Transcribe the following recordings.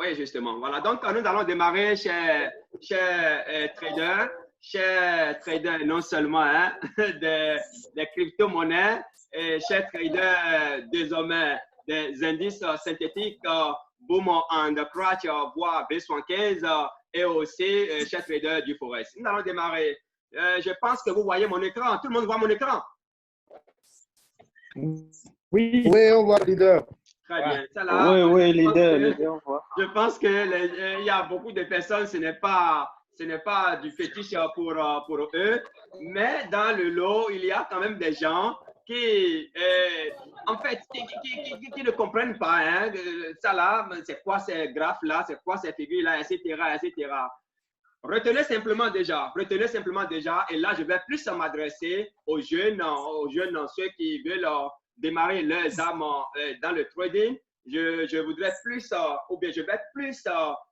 Oui, justement. Voilà. Donc, nous allons démarrer, chers traders, non seulement hein, des crypto-monnaies, et chers traders désormais des indices synthétiques, Boom and Crash, voire B75, et aussi chers traders du Forex. Nous allons démarrer. Je pense que vous voyez mon écran. Tout le monde voit mon écran? Oui, on voit, leader. Très bien. Ça, là, oui, leader, on voit. Je pense que il y a beaucoup de personnes, ce n'est pas du fétiche pour eux, mais dans le lot, il y a quand même des gens qui, en fait, qui ne comprennent pas, hein, ça là, c'est quoi ces graphes-là, c'est quoi ces figures-là, etc., etc. Retenez simplement déjà, et là, je vais plus m'adresser aux jeunes, ceux qui veulent démarrer leurs âmes dans le trading. Je voudrais plus, ou bien je vais plus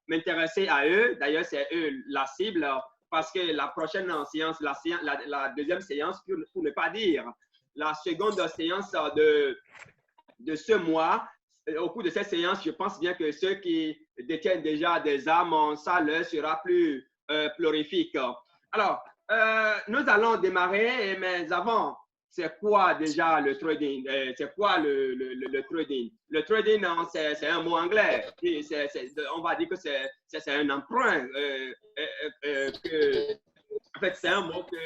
m'intéresser à eux. D'ailleurs, c'est eux la cible, parce que la prochaine séance, la deuxième séance, pour ne pas dire, la seconde séance de ce mois, au cours de cette séance, je pense bien que ceux qui détiennent déjà des âmes, ça leur sera plus prolifique. Alors, nous allons démarrer, mais avant, c'est quoi déjà le trading? C'est quoi le trading? Le trading, c'est un mot anglais. On va dire que c'est un emprunt. En fait, c'est un mot que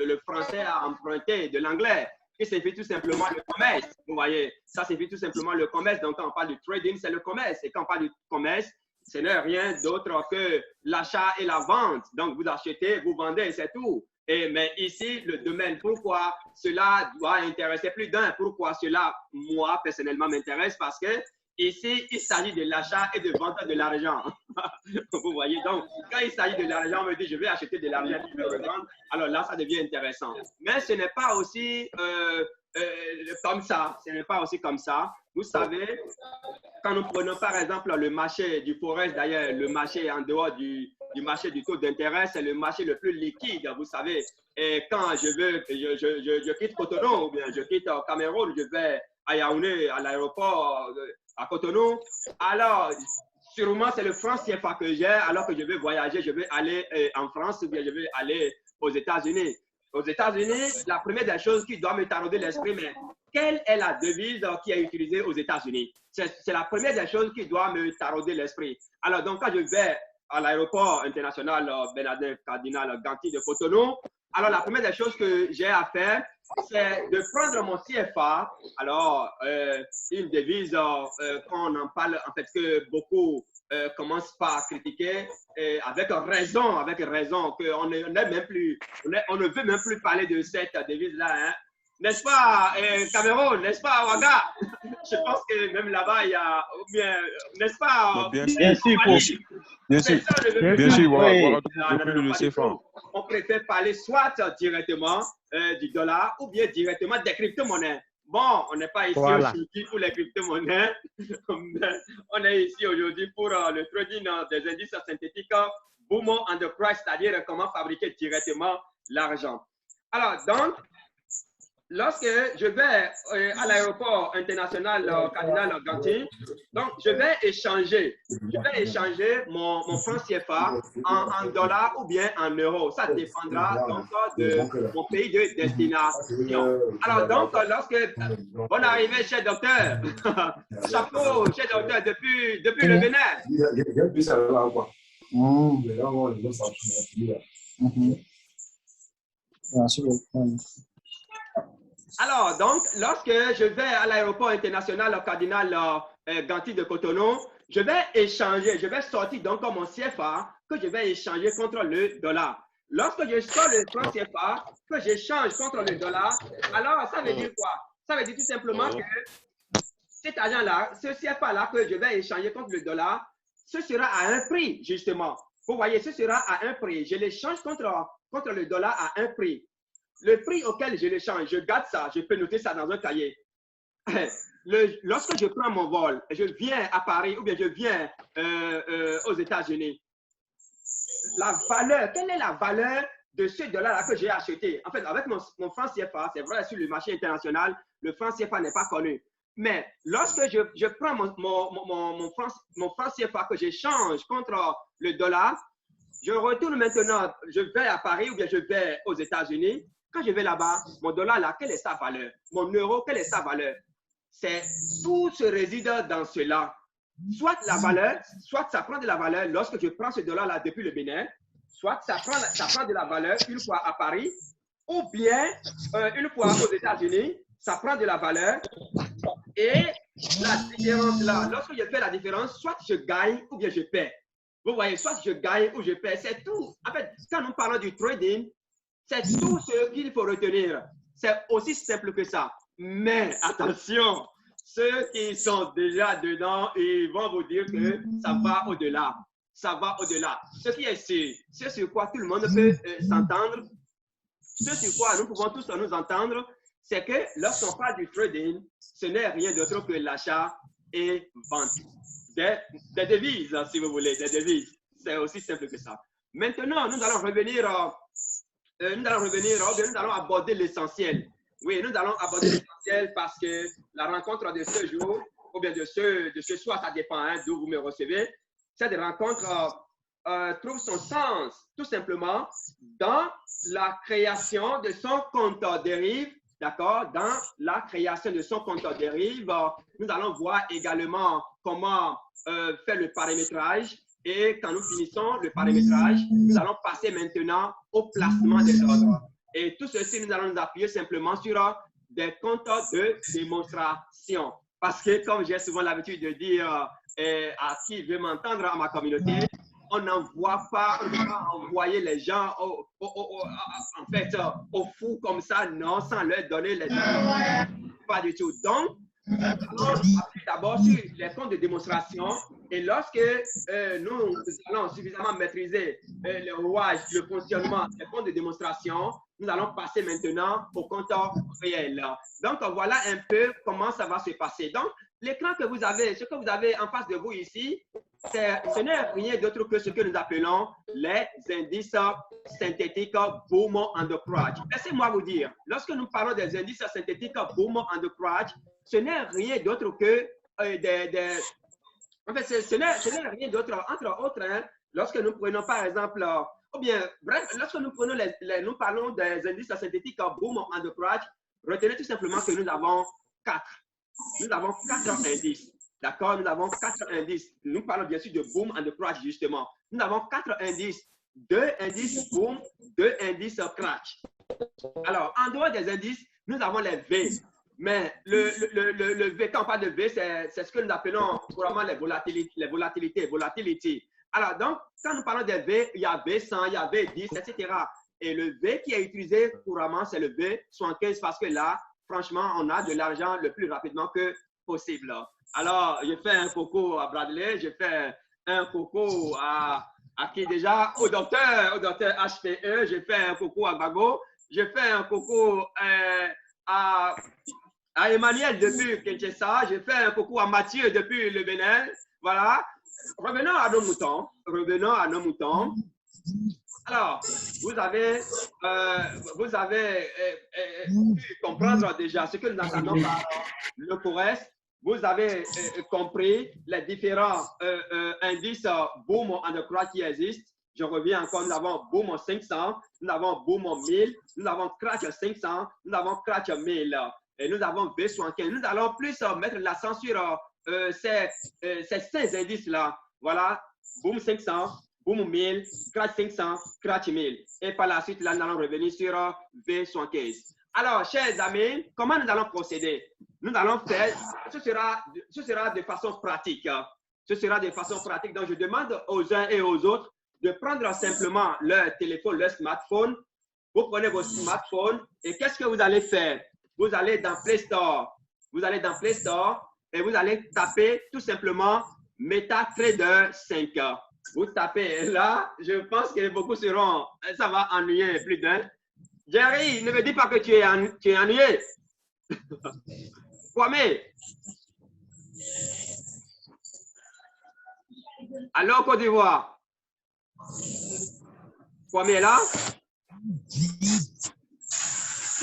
le français a emprunté de l'anglais. Et ça signifie tout simplement le commerce. Vous voyez, ça signifie tout simplement le commerce. Donc, quand on parle du trading, c'est le commerce. Et quand on parle du commerce, ce n'est rien d'autre que l'achat et la vente. Donc, vous achetez, vous vendez, c'est tout. Mais ici, le domaine, pourquoi cela doit intéresser plus d'un? Pourquoi cela, moi, personnellement, m'intéresse? Parce que ici, il s'agit de l'achat et de vente de l'argent. Vous voyez, donc, quand il s'agit de l'argent, on me dit, je vais acheter de l'argent, je vais revendre. Alors là, ça devient intéressant. Mais ce n'est pas aussi comme ça. Ce n'est pas aussi comme ça. Vous savez, quand nous prenons par exemple le marché du Forex, d'ailleurs, le marché en dehors du marché du taux d'intérêt, c'est le marché le plus liquide, vous savez. Et quand je quitte Cotonou, ou bien je quitte Cameroun, je vais à Yaoundé, à l'aéroport à Cotonou, alors sûrement c'est le franc CFA que j'ai, alors que je vais voyager, je vais aller en France, ou bien je vais aller aux États-Unis. Aux États-Unis, la première des choses qui doit me tarauder l'esprit, mais quelle est la devise qui est utilisée aux États-Unis? C'est la première des choses qui doit me tarauder l'esprit. Alors, donc, quand je vais à l'aéroport international Bernardin Cardinal Ganty de Cotonou, alors la première des choses que j'ai à faire, c'est de prendre mon CFA. Alors, une devise qu'on en parle, en fait, que beaucoup commencent par critiquer, avec raison, qu'on ne veut même plus parler de cette devise-là, hein. N'est-ce pas, Cameroun? N'est-ce pas, Ouaga? Je pense que même là-bas, il y a, bien, n'est-ce pas? Bien sûr, on préfère parler soit directement du dollar ou bien directement des crypto-monnaies. Bon, on n'est pas ici aujourd'hui pour les crypto-monnaies. On est ici aujourd'hui pour le trading des indices synthétiques, Boom and Crash, c'est-à-dire comment fabriquer directement l'argent. Alors, donc, lorsque je vais à l'aéroport international Cardinal Ganty, donc je vais échanger mon franc CFA en dollars ou bien en euros. Ça dépendra donc de mon pays de destination. Alors donc, bonne arrivée, cher docteur. Chapeau, cher docteur, depuis le Bénin. Alors, donc, lorsque je vais à l'aéroport international Cardinal Ganty de Cotonou, je vais sortir donc mon CFA que je vais échanger contre le dollar. Lorsque je sors le franc CFA que j'échange contre le dollar, alors ça veut dire quoi? Ça veut dire tout simplement que cet argent-là, ce CFA-là que je vais échanger contre le dollar, ce sera à un prix, justement. Vous voyez, ce sera à un prix. Je l'échange contre le dollar à un prix. Le prix auquel je l'échange, je garde ça, je peux noter ça dans un cahier. Lorsque je prends mon vol, je viens à Paris ou bien je viens aux États-Unis, quelle est la valeur de ce dollar-là que j'ai acheté? En fait, avec mon franc CFA, c'est vrai, sur le marché international, le franc CFA n'est pas connu. Mais lorsque je prends mon franc CFA que j'échange contre le dollar, je retourne maintenant, je vais à Paris ou bien je vais aux États-Unis. Quand je vais là-bas, mon dollar, là, quelle est sa valeur? Mon euro, quelle est sa valeur? Tout se réside dans cela. Soit la valeur, soit ça prend de la valeur lorsque je prends ce dollar-là depuis le Bénin, soit ça prend de la valeur une fois à Paris, ou bien une fois aux États-Unis, ça prend de la valeur. Et la différence là, lorsque je fais la différence, soit je gagne ou bien je perds. Vous voyez, soit je gagne ou je perds. C'est tout. En fait, quand nous parlons du trading, c'est tout ce qu'il faut retenir. C'est aussi simple que ça. Mais attention, ceux qui sont déjà dedans, ils vont vous dire que ça va au-delà. Ça va au-delà. Ce qui est sûr, ce sur quoi tout le monde peut s'entendre, ce sur quoi nous pouvons tous nous entendre, c'est que lorsqu'on parle du trading, ce n'est rien d'autre que l'achat et vente. Des devises, si vous voulez, des devises. C'est aussi simple que ça. Maintenant, nous allons revenir, nous allons aborder l'essentiel. Oui, nous allons aborder l'essentiel parce que la rencontre de ce jour, ou bien de ce soir, ça dépend hein, d'où vous me recevez, cette rencontre trouve son sens tout simplement dans la création de son compteur dérive. D'accord? Dans la création de son compteur dérive, nous allons voir également comment faire le paramétrage. Et quand nous finissons le paramétrage, nous allons passer maintenant au placement des ordres. Et tout ceci, nous allons nous appuyer simplement sur des compteurs de démonstration. Parce que, comme j'ai souvent l'habitude de dire à qui veut m'entendre à ma communauté, on n'envoie pas, on ne va pas envoyer les gens en fait, au fou comme ça, non, sans leur donner les ordres. Pas du tout. Donc, on appuie d'abord sur les comptes de démonstration et lorsque nous allons suffisamment maîtriser le rouage, le fonctionnement des comptes de démonstration, nous allons passer maintenant au compteur réel. Donc, voilà un peu comment ça va se passer. Donc, l'écran que vous avez, ce que vous avez en face de vous ici, ce n'est rien d'autre que ce que nous appelons les indices synthétiques Bowman and Crouch. Laissez-moi vous dire, lorsque nous parlons des indices synthétiques Bowman and Crouch, ce n'est rien d'autre que en fait, ce n'est rien d'autre, entre autres, hein, lorsque nous prenons par exemple, ou bien, bref, lorsque nous prenons nous parlons des indices synthétiques Bowman and Crouch, retenez tout simplement que nous avons 4. Nous avons 4 indices. D'accord? Nous avons 4 indices. Nous parlons bien sûr de boom and crash, justement. Nous avons 4 indices. 2 indices boom, 2 indices crash. Alors, en dehors des indices, nous avons les V. Mais le V, quand on parle de V, c'est ce que nous appelons couramment les volatilités. Alors, donc, quand nous parlons des V, il y a V100, il y a V10, etc. Et le V qui est utilisé couramment, c'est le V75 parce que là, franchement, on a de l'argent le plus rapidement que possible. Alors, je fais un coucou à Bradley, je fais un coucou à qui déjà, au docteur HPE, je fais un coucou à Bago, je fais un coucou à Emmanuel depuis Kinshasa, je fais un coucou à Mathieu depuis le Bénin. Voilà. Revenons à nos moutons. Alors, vous avez pu comprendre déjà ce que nous entendons par le CORES. Vous avez compris les différents indices Boom and Crash qui existent. Je reviens encore, nous avons Boom 500, nous avons Boom 1000, nous avons Crash 500, nous avons Crash 1000 et nous avons V75. Nous allons plus mettre l'accent sur ces 5 indices-là. Voilà, Boom 500, Boom 1000, Crash 500, Crash 1000. Et par la suite, là, nous allons revenir sur V75. Alors, chers amis, comment nous allons procéder? Nous allons faire, ce sera de façon pratique. Ce sera de façon pratique. Donc, je demande aux uns et aux autres de prendre simplement leur téléphone, leur smartphone. Vous prenez vos smartphones et qu'est-ce que vous allez faire? Vous allez dans Play Store. Vous allez dans Play Store et vous allez taper tout simplement MetaTrader 5. Vous tapez là, je pense que beaucoup seront, ça va ennuyer plus d'un. Jerry, ne me dis pas que tu es ennuyé. Kwame. Allô, Côte d'Ivoire. Kwame est là?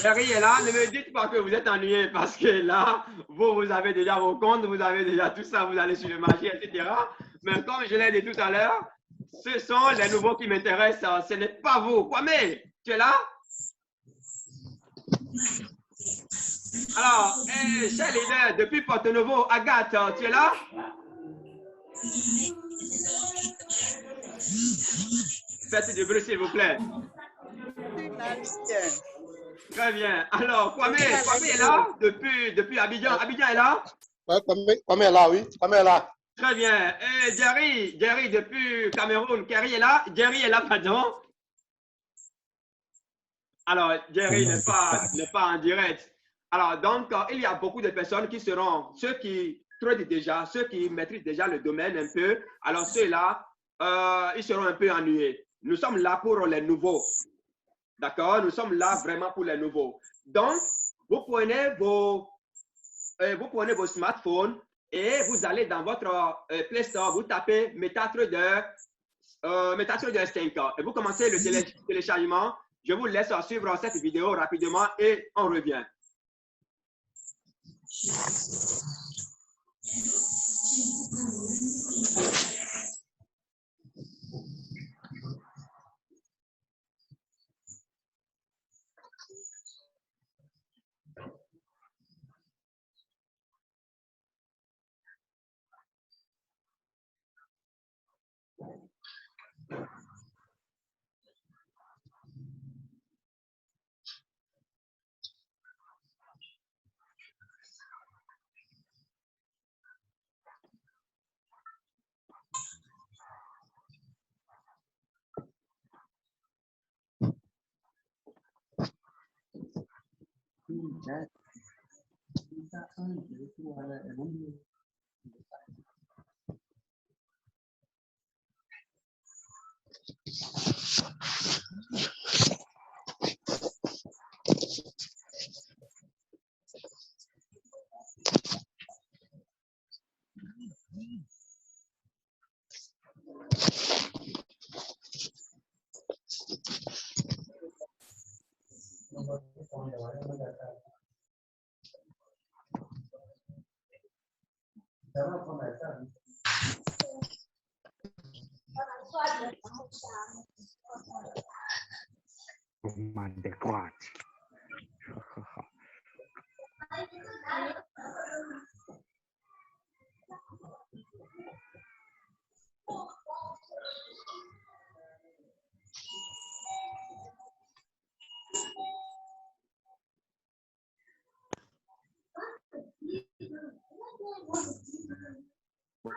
Jerry est là. Ne me dites pas que vous êtes ennuyé parce que là, vous avez déjà vos comptes, vous avez déjà tout ça, vous allez sur le marché, etc. Mais comme je l'ai dit tout à l'heure, ce sont les nouveaux qui m'intéressent. Ce n'est pas vous. Kwame, tu es là? Alors, cher leader, depuis Porto-Novo, Agathe, tu es là? Faites du bruit, s'il vous plaît. Très bien. Alors, Kwame est là depuis Abidjan. Abidjan est là? Ouais, Kwame est là, oui. Kwame est là. Très bien. Et Jerry depuis Cameroun. Jerry est là, pardon. Alors, Jerry n'est pas en direct. Alors, donc, il y a beaucoup de personnes qui seront, ceux qui traitent déjà, ceux qui maîtrisent déjà le domaine un peu. Alors, ceux-là, ils seront un peu ennuyés. Nous sommes là pour les nouveaux. D'accord? Nous sommes là vraiment pour les nouveaux. Donc, vous prenez vos smartphones et vous allez dans votre Play Store, vous tapez MetaTrader 5 et vous commencez le téléchargement. Je vous laisse suivre cette vidéo rapidement et on revient.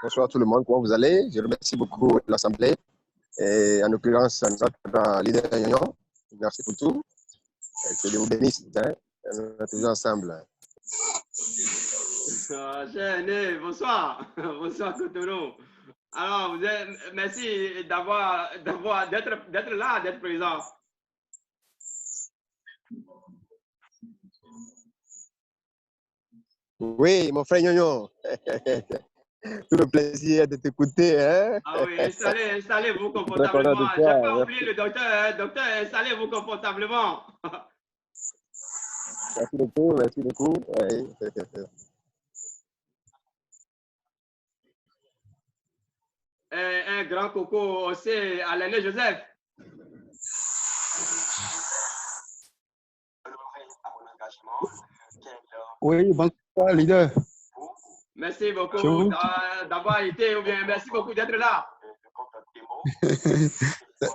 Bonsoir tout le monde, comment vous allez? Je remercie beaucoup l'Assemblée et en l'occurrence notre leader Yoyon. Merci pour tout. Que Dieu vous bénisse. Hein? On est toujours ensemble. Cher bonsoir. Bonsoir Cotonou. Alors, merci d'être là, d'être présent. Oui, mon frère Yoyon. Tout le plaisir de t'écouter. Hein? Ah oui, installez-vous confortablement. Je n'ai pas oublié le docteur. Hein? Docteur, installez-vous confortablement. Merci beaucoup, merci beaucoup. Oui. Un grand coco aussi à l'aîné Joseph. Oui, bonsoir, leader. Merci beaucoup d'avoir été, ou bien merci beaucoup d'être là.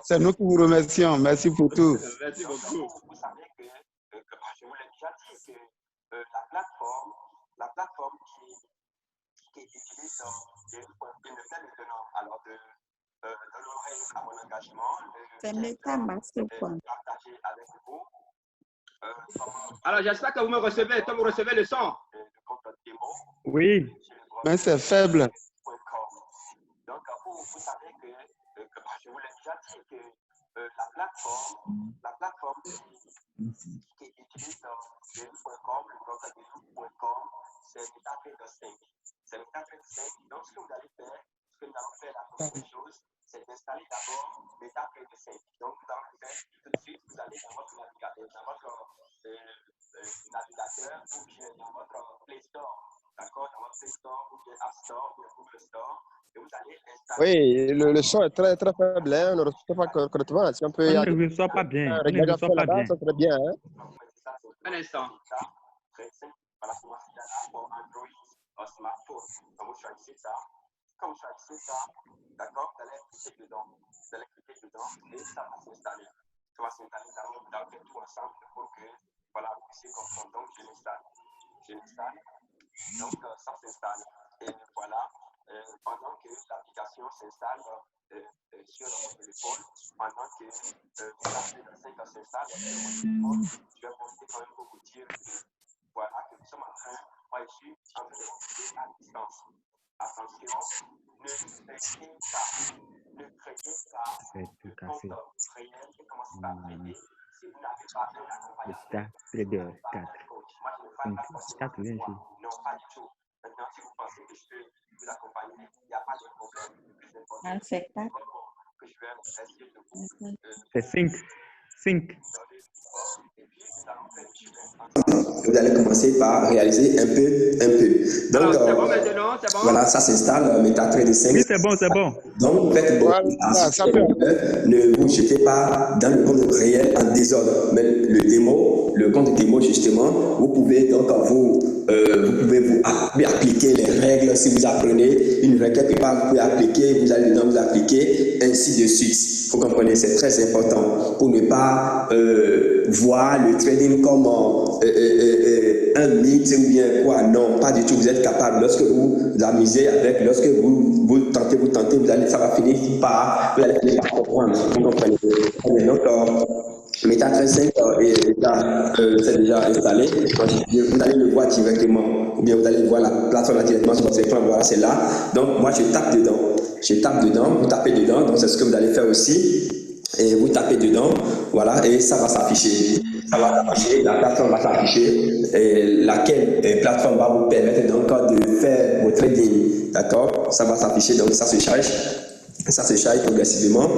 C'est nous qui vous remercions. Merci pour tout. Merci beaucoup. Vous savez que je vous l'ai déjà dit, que la plateforme qui utilise me fait maintenant, alors de l'oreille à mon engagement, partager avec vous. Alors, j'espère que vous me recevez, que vous recevez le son. Oui, mais c'est faible. Donc, vous savez que je vous l'ai déjà dit, que la plateforme qui utilise le.com, le broker.com, c'est MetaTrader 5. C'est MetaTrader 5. Donc, ce que vous allez faire, ce que nous allons faire la première chose, c'est d'installer d'abord MetaTrader 5. Donc, vous allez faire tout de suite, vous allez dans votre navigateur, dans votre navigateur ou bien dans votre Play Store, d'accord, dans votre Play Store ou bien App Store ou bien Google Store, et vous allez installer. Oui, le son est très, très faible, hein, on ne reçoit pas correctement. Si on peut y On aller, ne reçoit pas bien. On ne regarder reçoit pas là-bas, bien. ça serait bien. Hein? Un instant. Très simple. Voilà comment c'est là pour Android ou smartphone. Donc, vous choisissez ça. Quand vous choisissez ça, d'accord, vous allez cliquer dedans. Vous allez cliquer dedans et ça va s'installer. Ça va s'installer dans le tout ensemble pour que, voilà, vous puissiez comprendre. Donc, je l'installe. Je l'installe. Donc, ça s'installe. Et voilà, pendant que l'application s'installe sur mon téléphone, pendant que l'application s'installe sur mon téléphone, je vais quand même vous dire que, voilà, que nous sommes en train, moi je suis en train de recruter à distance. Attention, ne créez pas le compte réel et commencez pas à traiter si vous n'avez pas un accompagnateur. Près de 4. Moi, je ne fais pas forcément 4 bien sûr. non, pas du tout. Maintenant, si vous pensez que je peux vous accompagner, il n'y a pas de problème. Le plus important, c'est que je vais essayer de vous. C'est 5. 5. Vous allez commencer par réaliser un peu. Donc, c'est bon maintenant, c'est bon. Voilà, ça s'installe, MetaTrader 5. Oui, c'est bon, c'est bon. Donc, faites bon. Ne vous jetez pas dans le compte réel en désordre. Mais le compte démo, justement, vous pouvez donc vous appliquer les règles. Si vous apprenez une règle quelque part, vous pouvez appliquer, vous allez dedans vous appliquer, ainsi de suite. Vous comprenez, c'est très important pour ne pas voir le trading comme un mythe ou bien quoi. Non, pas du tout. Vous êtes capable. Lorsque vous amusez avec, lorsque vous tentez, ça va finir par, vous allez finir par comprendre. Vous comprenez. Donc, MetaTrader 5 c'est déjà installé. Vous allez le voir directement. Ou bien vous allez voir la plateforme directement sur votre écran. Voilà, c'est là. Donc, moi, je tape dedans. Vous tapez dedans. Donc, c'est ce que vous allez faire aussi. Et vous tapez dedans, voilà, et ça va s'afficher. La plateforme va s'afficher, et laquelle plateforme va vous permettre donc de faire votre trading. D'accord? Ça va s'afficher, donc ça se charge. Ça se charge progressivement.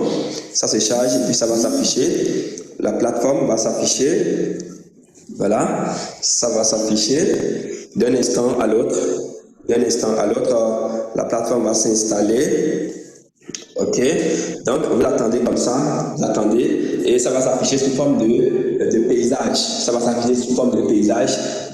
Ça se charge, et puis ça va s'afficher. La plateforme va s'afficher. Voilà, ça va s'afficher d'un instant à l'autre. La plateforme va s'installer. Ok, donc vous l'attendez comme ça, et ça va s'afficher sous forme de paysage.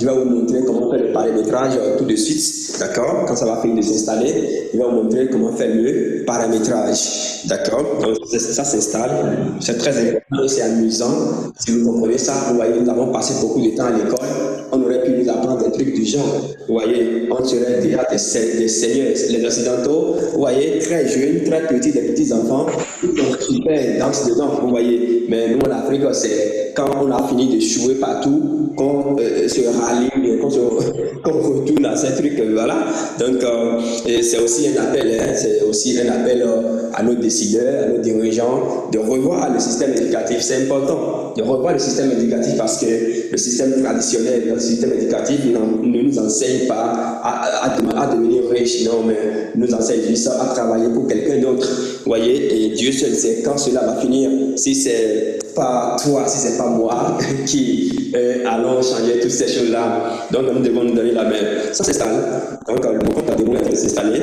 Je vais vous montrer comment faire le paramétrage tout de suite, d'accord? Quand ça va finir de s'installer, je vais vous montrer comment faire le paramétrage, d'accord? Donc ça s'installe, c'est très important, c'est amusant. Si vous comprenez ça, vous voyez, nous avons passé beaucoup de temps à l'école, on aurait pu nous apprendre des trucs du genre. Vous voyez, on serait déjà des seigneurs. Les Occidentaux, vous voyez, très jeunes, très petits, des petits enfants, ils sont super dansent dedans, vous voyez. Mais nous, en Afrique, c'est quand on a fini de jouer partout, qu'on se rallie, qu'on retourne à ces trucs, voilà. Donc, c'est aussi un appel, à nos décideurs, à nos dirigeants, de revoir le système éducatif. C'est important de revoir le système éducatif parce que le système traditionnel, le système éducatif ne nous enseigne pas à devenir riche, non, mais nous enseigne juste à travailler pour quelqu'un d'autre. Vous voyez, et Dieu seul sait quand cela va finir. Si c'est pas toi, si c'est pas moi qui allons changer toutes ces choses-là. Donc, nous devons nous donner la main. Ça s'installe. Donc, le compte à démo est installé.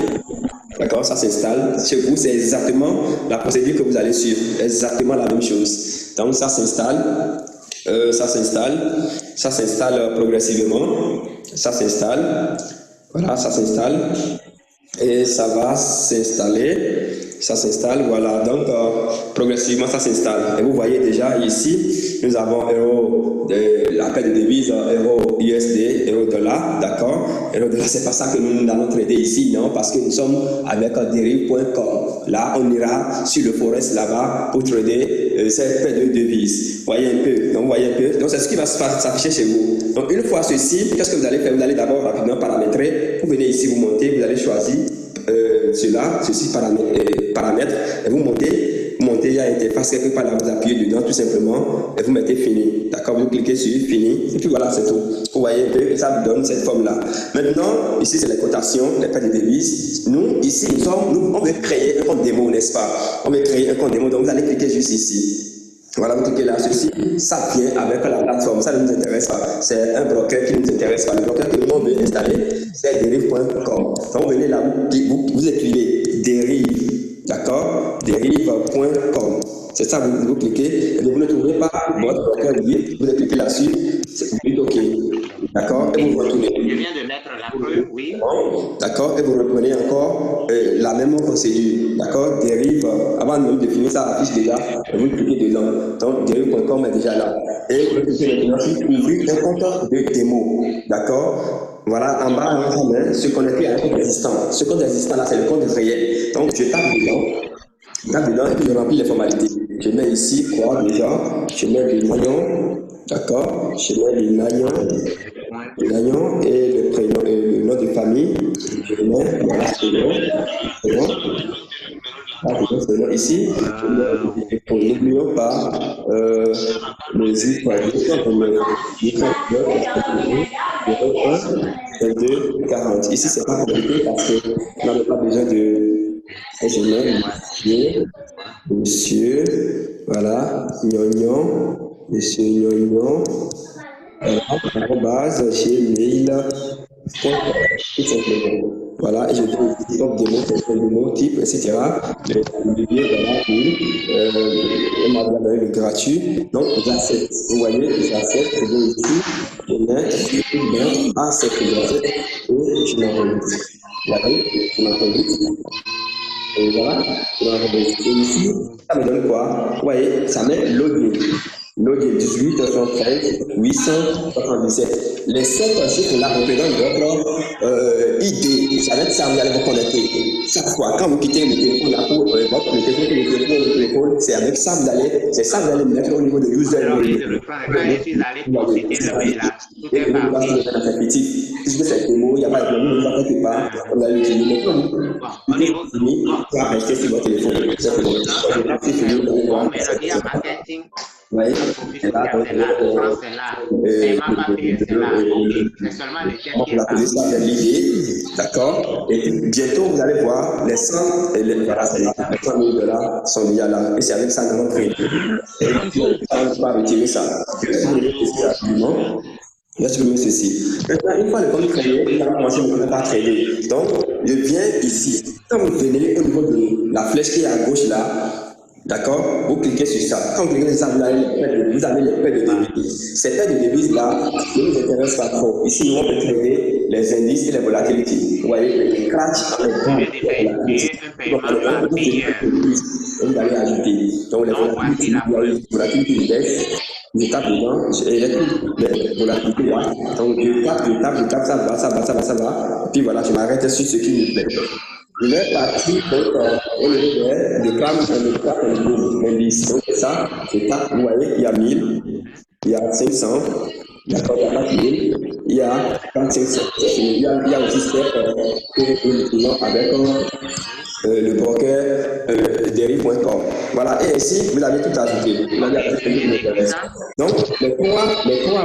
D'accord, ça s'installe. Chez vous, c'est exactement la procédure que vous allez suivre. Exactement la même chose. Donc, ça s'installe. Ça s'installe progressivement. Ça s'installe. Voilà, ça s'installe. Et ça va s'installer. Ça s'installe, voilà. Donc, progressivement, ça s'installe. Et vous voyez déjà ici, nous avons euro, la paire de devises, euro USD, euro dollar, d'accord? Euro dollar, c'est pas ça que nous allons trader ici, non? Parce que nous sommes avec derive.com. Là, on ira sur le forex là-bas pour trader cette paire de devises. Voyez un peu. Donc, voyez un peu. Donc, c'est ce qui va s'afficher chez vous. Donc, une fois ceci, qu'est-ce que vous allez faire? Vous allez d'abord rapidement paramétrer. Vous venez ici, vous montez, vous allez choisir ceci paramètres, et vous montez, il y a interface quelque part là, vous appuyez dedans tout simplement, et vous mettez fini, d'accord, vous cliquez sur fini, et puis voilà, c'est tout. Vous voyez un peu, ça vous donne cette forme-là. Maintenant, ici c'est les cotations, les paires de devises. Nous, ici, on veut créer un compte démo, n'est-ce pas? On veut créer un compte démo, donc vous allez cliquer juste ici. Voilà, vous cliquez là, ceci, ça vient avec la plateforme, ça ne nous intéresse pas. C'est un broker qui ne nous intéresse pas. Le broker que nous veut installer, c'est derive.com. Quand vous venez là, vous écrivez derive, d'accord, derive.com. C'est ça, vous cliquez, et vous ne trouverez pas votre broker lié, vous cliquez là-dessus, vous dites OK, d'accord, et vous retournez. Je viens de mettre la preuve, oui. D'accord, et vous reprenez encore la même procédure, d'accord, dérive, avant de définir ça, affiche déjà, vous cliquez dedans, donc dérive.com est déjà là, et vous cliquez maintenant sur ouvrir un compte de démo, d'accord, voilà, en bas, on va se connecter à un compte existant, ce compte existant là, c'est le compte réel, donc je tape dedans, et puis je remplis les formalités, je mets ici, quoi, déjà, je mets le maillon, d'accord, je mets le maillon et le prénom et le nom de famille, je mets, voilà, c'est bon, c'est bon, ici, n'oublions pas le zip, le 2, 40. Ici, c'est pas compliqué parce qu'on n'avait pas besoin de. Je mets monsieur, voilà, Gnognon, monsieur Gnognon, arobase gmail.com, tout simplement. Voilà, et je donne ici top démo, type, etc. Le billet, voilà, et le gratuit. Donc, j'accepte. Vous voyez, j'accepte, je vais ici, je mets accepte, j'accepte, et je m'enregistre. Voilà, je m'enregistre. Et voilà, et ici, ça me donne quoi? Vous voyez, ça met login. Login 18 73 877. Les 7 chiffres là représentent votre ID. Ça va être ça, vous allez vous connecter. Chaque fois, quand vous quittez le téléphone là pour le téléphone, c'est avec ça c'est ça vous allez mettre au niveau de user. Alors, je suis allé consulter le mail là. Tout est parti. Puisque c'est démo, il n'y a pas de problème, ne vous inquiétez pas, on va l'utiliser. Ça va rester sur votre téléphone. Bon, Mélodie à marketing. Oui, c'est là, c'est là. C'est ma papier, c'est là. C'est seulement les têtes qui est parti. Ça, c'est l'idée, d'accord? Et puis, bientôt, vous allez voir, les 100 et les 100 000 $ sont déjà là. Et c'est avec ça que nous allons créer. Et puis, on ne peut pas retirer ça. Je vais supprimer ceci. Maintenant, une fois le compte créé, il va commencer à trader. Donc, je viens ici. Quand vous venez au niveau de la flèche qui est à gauche là, d'accord, vous cliquez sur ça. Quand vous cliquez sur ça, vous avez les paires de devises. Ces paires de devises là ne nous intéressent pas trop. Ici, nous allons trader les indices et les volatilités. Vous voyez, les crash vous allez ajouter. Donc, les volatilités baissent. Je tape dedans, et les volatilités là. Donc, je tape, ça va. Et puis voilà, je m'arrête sur ce qui me plaît. Je vais partir au niveau de clam l'indice. Donc, c'est ça, je tape, vous voyez, il y a 1000, il y a 500, il y a 4000, il y a 4500. Il y a aussi step que nous utilisons avec le broker derive.com. Voilà, et ici, vous avez tout ajouté. Vous avez ajouté. Donc, les trois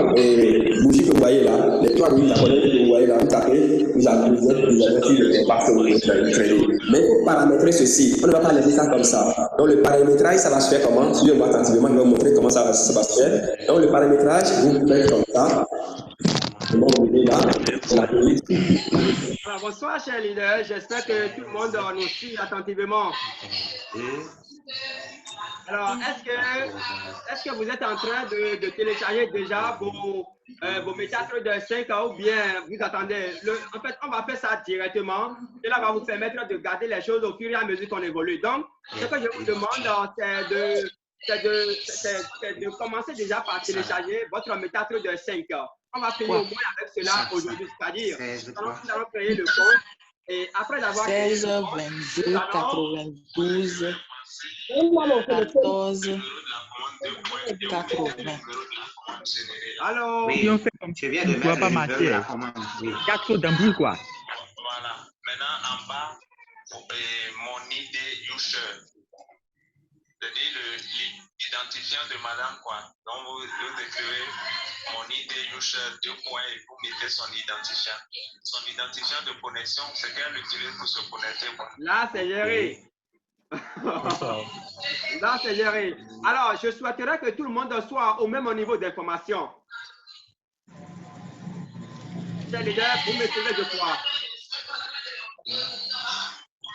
bougies que vous voyez là, les trois bougies que vous voyez là, vous tapez, vous avez sur le parcours. Mais il faut paramétrer ceci. On ne va pas laisser ça comme ça. Donc, le paramétrage, ça va se faire comment? Suivez-moi attentivement, je vais vous montrer comment ça va se faire. Donc, le paramétrage, vous faites comme ça. Alors, bonsoir, chers leaders. J'espère que tout le monde nous suit attentivement. Alors, est-ce que vous êtes en train de télécharger déjà vos méthodes de 5 ans ou bien vous attendez? En fait, on va faire ça directement. Cela va vous permettre de garder les choses au fur et à mesure qu'on évolue. Donc, ce que je vous demande, c'est de commencer déjà par télécharger votre méthode de 5 ans. On va finir au moins avec cela aujourd'hui, c'est-à-dire nous allons créer le compte et après d'avoir 16, 22, 92, 14, 80. Alors, oui, on fait comme je viens de mettre pas marcher. 4 d'embrouille, quoi. Voilà. Maintenant, en bas, mon ID user. C'est-à-dire l'identifiant de madame, quoi. Donc, vous écrivez mon ID user, 2 points, et vous mettez son identifiant. Son identifiant de connexion, c'est qu'elle utilise pour se connecter, quoi. Là, c'est géré. Là, c'est géré. Alors, je souhaiterais que tout le monde soit au même niveau d'information. Chers leaders, vous m'écoutez, je crois.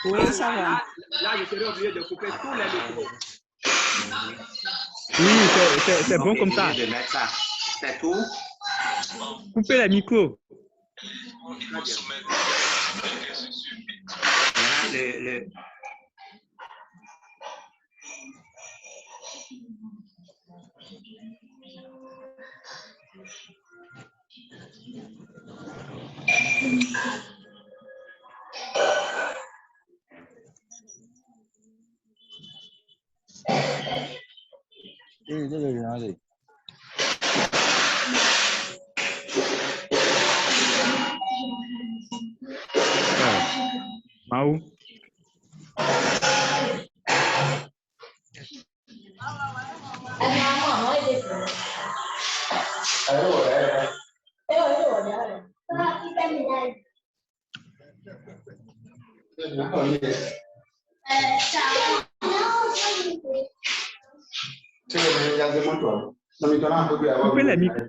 Oui, ça va. Là, je serai obligé de couper tous les micros. Oui, c'est bon comme ça. C'est tout. Coupez les micros. Mau. Coupez les micros.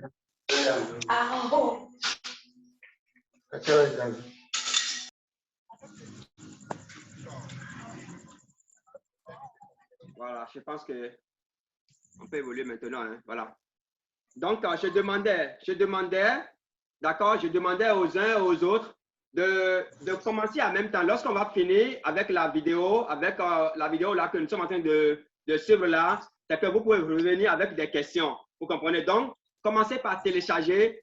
Voilà, je pense que on peut évoluer maintenant. Hein, voilà. Donc, je demandais, d'accord, je demandais aux uns et aux autres de commencer en même temps. Lorsqu'on va finir avec la vidéo là que nous sommes en train de suivre là, c'est que vous pouvez revenir avec des questions. Vous comprenez? Donc, commencez par télécharger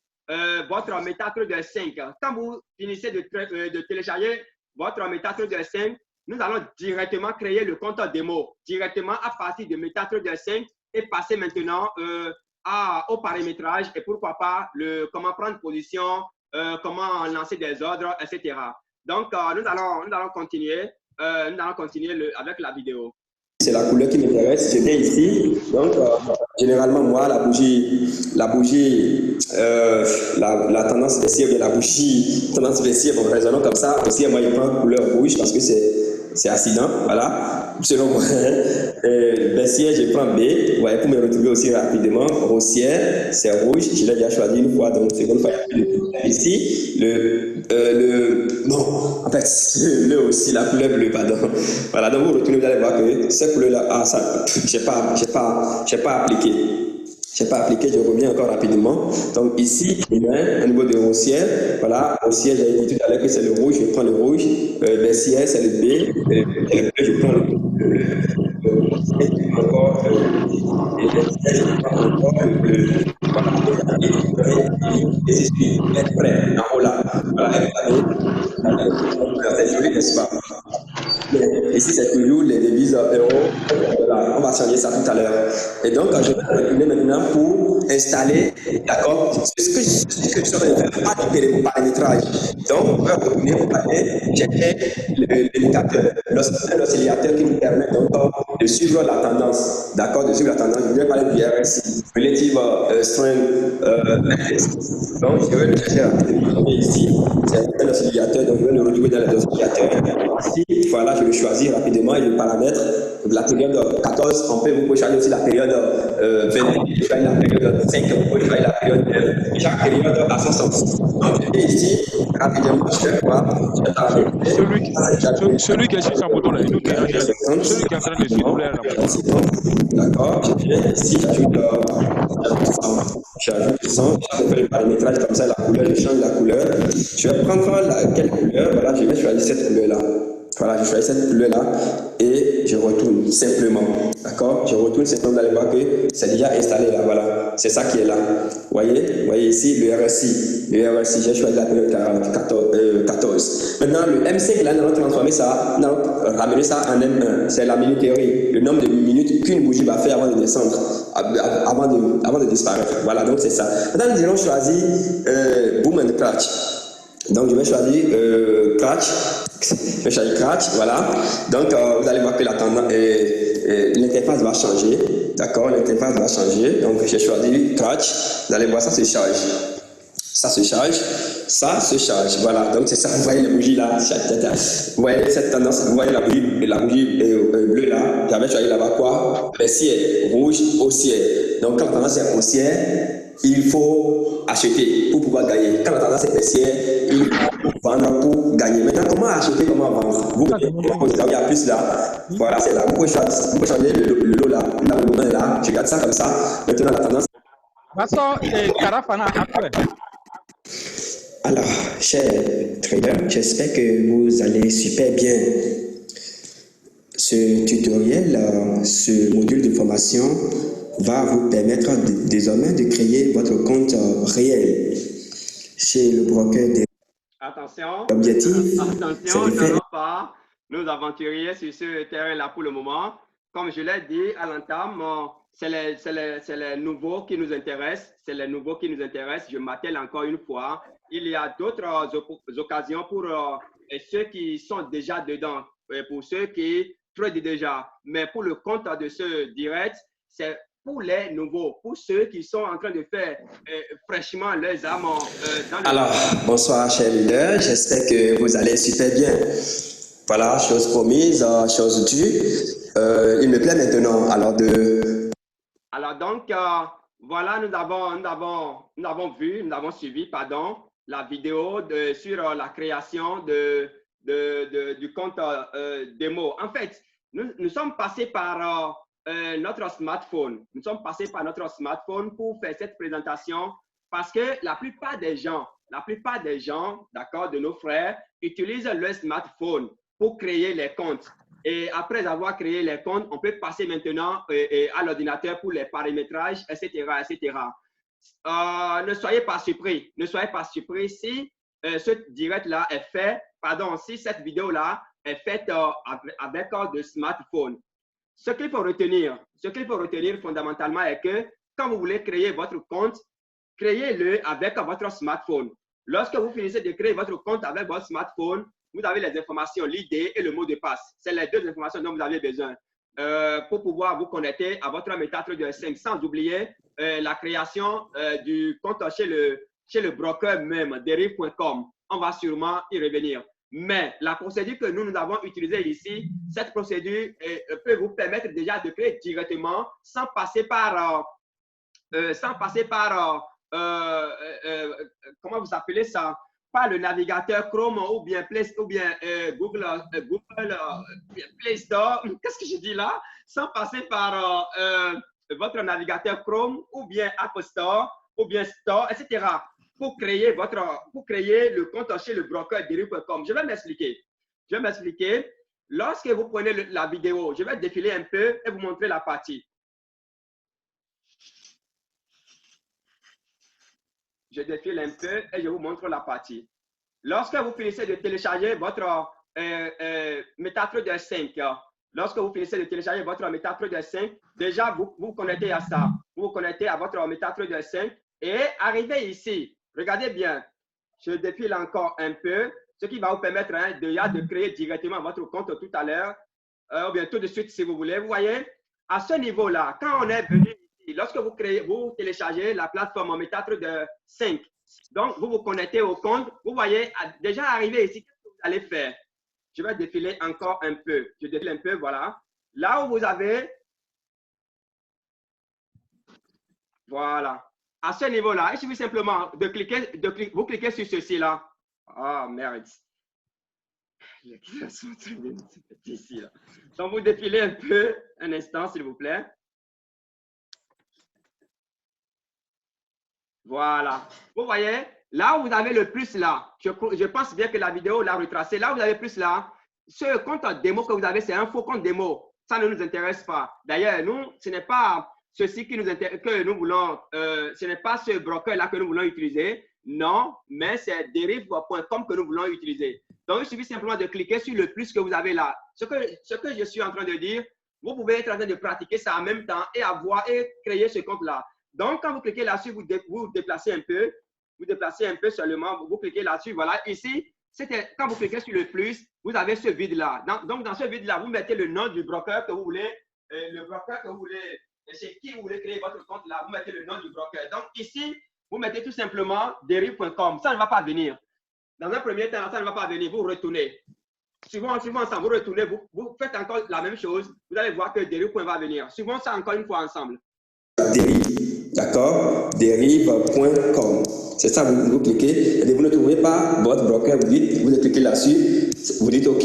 votre MetaTrader 5. Quand vous finissez de télécharger votre MetaTrader 5, nous allons directement créer le compte démo, directement à partir de MetaTrader 5 et passer maintenant au paramétrage et pourquoi pas comment prendre position, comment lancer des ordres, etc. Donc, nous allons continuer avec la vidéo. C'est la couleur qui m'intéresse. Je viens ici. Donc, généralement, moi, la tendance baissière, tendance baissière, bon, raisonnons comme ça. Aussi, moi, je prends couleur rouge parce que c'est accident. Voilà. Selon moi, baissière, je prends B. Ouais, pour me retrouver aussi rapidement. Haussière, c'est rouge. Je l'ai déjà choisi une fois, donc seconde fois. Ici, non, en fait, aussi, la couleur bleue, pardon. Voilà, donc vous retournez, vous allez voir que cette couleur-là, ça, je n'ai pas appliqué. Je n'ai pas appliqué, je reviens encore rapidement. Donc ici, au niveau de haussière, voilà, haussière, j'avais dit tout à l'heure que c'est le rouge, je prends le rouge. Baissière, c'est le B. Et le bleu, je prends le encore, et baissière, je prends encore le bleu. Et je suis prêt, en haut là. Voilà, c'est joli, n'est-ce pas? Ici, c'est toujours les devises euros. Voilà, on va changer ça tout à l'heure. Et donc, je vais retourner maintenant pour installer, d'accord, ce que je suis en train de faire, pas du paramétrage. Donc, on va retourner pour aller chercher l'indicateur, l'oscillateur qui nous permet donc de suivre la tendance. D'accord, de suivre la tendance. Je vais parler du RSI, Relative Strength Index. Donc, je vais le chercher rapidement. Ici, c'est un oscillateur, donc je vais le retrouver dans les oscillateurs. Ici, voilà, je le choisis rapidement et le paramètre de la période 14. Vous pouvez choisir aussi la période 20, vous pouvez choisir la période 5, vous pouvez choisir la période 9. Chaque période a son sens. Donc, ici, rapidement, je vais voir. Celui qui est sur son bouton là, il nous dérange. Celui qui est en train de suivre là. D'accord, je viens ici, j'ajoute le son, je fais le paramétrage comme ça, la couleur, je change la couleur. Je vais prendre quelle couleur, voilà, je vais choisir cette couleur-là. Voilà, je choisis cette couleur-là et je retourne simplement. D'accord? Je retourne simplement, vous allez voir que c'est déjà installé là. Voilà, c'est ça qui est là. Vous voyez ici le RSI. Le RSI, j'ai choisi la période 14. Maintenant, le M5, là, nous allons transformer ça, nous allons ramener ça en M1. C'est la minuterie, le nombre de minutes qu'une bougie va faire avant de descendre, avant de disparaître. Voilà, donc c'est ça. Maintenant, nous allons choisir Boom and Crash. Donc, je vais choisir Crash. Je vais choisir Crash, voilà. Donc, vous allez voir que la tendance, l'interface va changer. D'accord, l'interface va changer. Donc, j'ai choisi Crash. Vous allez voir, ça se charge. Ça se charge. Voilà, donc c'est ça. Vous voyez les bougies là. Vous voyez cette tendance, vous voyez la bougie bleue là. J'avais choisi là-bas quoi? Baissière, rouge, haussière. Donc quand la tendance est haussière, il faut acheter pour pouvoir gagner. Quand la tendance est baissière, il faut vendre pour gagner. Maintenant, comment acheter, comment vendre? Il y a plus là. Voilà, c'est là. Vous pouvez changer le lot là. Là, le moment là. Je garde ça comme ça. Maintenant, la tendance. Alors, chers traders, j'espère que vous allez super bien. Ce tutoriel, ce module de formation va vous permettre désormais de créer votre compte réel chez le broker des... Attention, L'objectif, attention, n'allons pas nous aventuriers sur ce terrain-là pour le moment. Comme je l'ai dit à l'entame, c'est les nouveaux qui nous intéressent. C'est les nouveaux qui nous intéressent. Je m'attelle encore une fois. Il y a d'autres occasions pour ceux qui sont déjà dedans, pour ceux qui tradent déjà. Mais pour le compte de ce direct, c'est pour les nouveaux, pour ceux qui sont en train de faire fraîchement leurs âmes. Alors, bonsoir chers leaders. J'espère que vous allez super bien. Voilà, chose promise, chose due. Il me plaît maintenant Alors donc, voilà, nous avons suivi la vidéo sur la création du compte démo. En fait, nous sommes passés par notre smartphone. Nous sommes passés par notre smartphone pour faire cette présentation parce que la plupart des gens, d'accord, de nos frères, utilisent leur smartphone pour créer les comptes. Et après avoir créé les comptes, on peut passer maintenant à l'ordinateur pour les paramétrages, etc., etc. Ne soyez pas surpris. Ne soyez pas surpris si ce direct-là est fait, si cette vidéo-là est faite avec de smartphone. Ce qu'il faut retenir fondamentalement est que quand vous voulez créer votre compte, créez-le avec votre smartphone. Lorsque vous finissez de créer votre compte avec votre smartphone, vous avez les informations, l'ID et le mot de passe. C'est les deux informations dont vous avez besoin pour pouvoir vous connecter à votre MetaTrader 5, sans oublier la création du compte chez le broker même, derive.com. On va sûrement y revenir. Mais la procédure que nous avons utilisée ici, cette procédure peut vous permettre déjà de créer directement sans passer par comment vous appelez ça? Pas le navigateur Chrome ou bien Google Play Store. Qu'est-ce que je dis là? Sans passer par votre navigateur Chrome ou bien App Store ou bien Store, etc. Pour créer le compte chez le broker derive.com. Je vais m'expliquer. Lorsque vous prenez la vidéo, je vais défiler un peu et vous montrer la partie. Je défile un peu et je vous montre la partie. Lorsque vous finissez de télécharger votre MetaTrader 5, déjà vous vous connectez à ça. Vous vous connectez à votre MetaTrader 5 et arrivez ici. Regardez bien, je défile encore un peu, ce qui va vous permettre déjà de créer directement votre compte tout à l'heure, ou bien tout de suite si vous voulez. Vous voyez, à ce niveau-là, quand on est venu ici, lorsque vous téléchargez la plateforme MetaTrader 5, donc vous vous connectez au compte, vous voyez, déjà arrivé ici, qu'est-ce que vous allez faire? Je vais défiler encore un peu. Je défile un peu, voilà. Là où vous avez, voilà. À ce niveau-là, il suffit simplement de cliquer, vous cliquez sur ceci-là. Ah, merde. Les clients sont très bien ici, là. Donc, vous défilez un peu, un instant, s'il vous plaît. Voilà. Vous voyez, là où vous avez le plus là, je pense bien que la vidéo l'a retracé. Là où vous avez plus là, ce compte démo que vous avez, c'est un faux compte démo. Ça ne nous intéresse pas. D'ailleurs, nous, ce n'est pas ceci qui nous intéresse, que nous voulons, ce n'est pas ce broker-là que nous voulons utiliser. Non, mais c'est derive.com que nous voulons utiliser. Donc, il suffit simplement de cliquer sur le plus que vous avez là. Ce que je suis en train de dire, vous pouvez être en train de pratiquer ça en même temps et créer ce compte-là. Donc, quand vous cliquez là-dessus, vous déplacez un peu. Vous déplacez un peu seulement, vous cliquez là-dessus. Voilà, ici, quand vous cliquez sur le plus, vous avez ce vide-là. Donc, dans ce vide-là, vous mettez le nom du broker que vous voulez, chez qui vous voulez créer votre compte là, vous mettez le nom du broker. Donc, ici, vous mettez tout simplement derive.com. Ça ne va pas venir. Dans un premier temps, ça ne va pas venir. Vous retournez. Suivons ensemble, vous retournez, vous faites encore la même chose. Vous allez voir que derive.com va venir. Suivons ça encore une fois ensemble. Derive, d'accord? Derive.com. C'est ça, vous cliquez. Et vous ne trouvez pas votre broker, vous cliquez là-dessus, vous dites OK.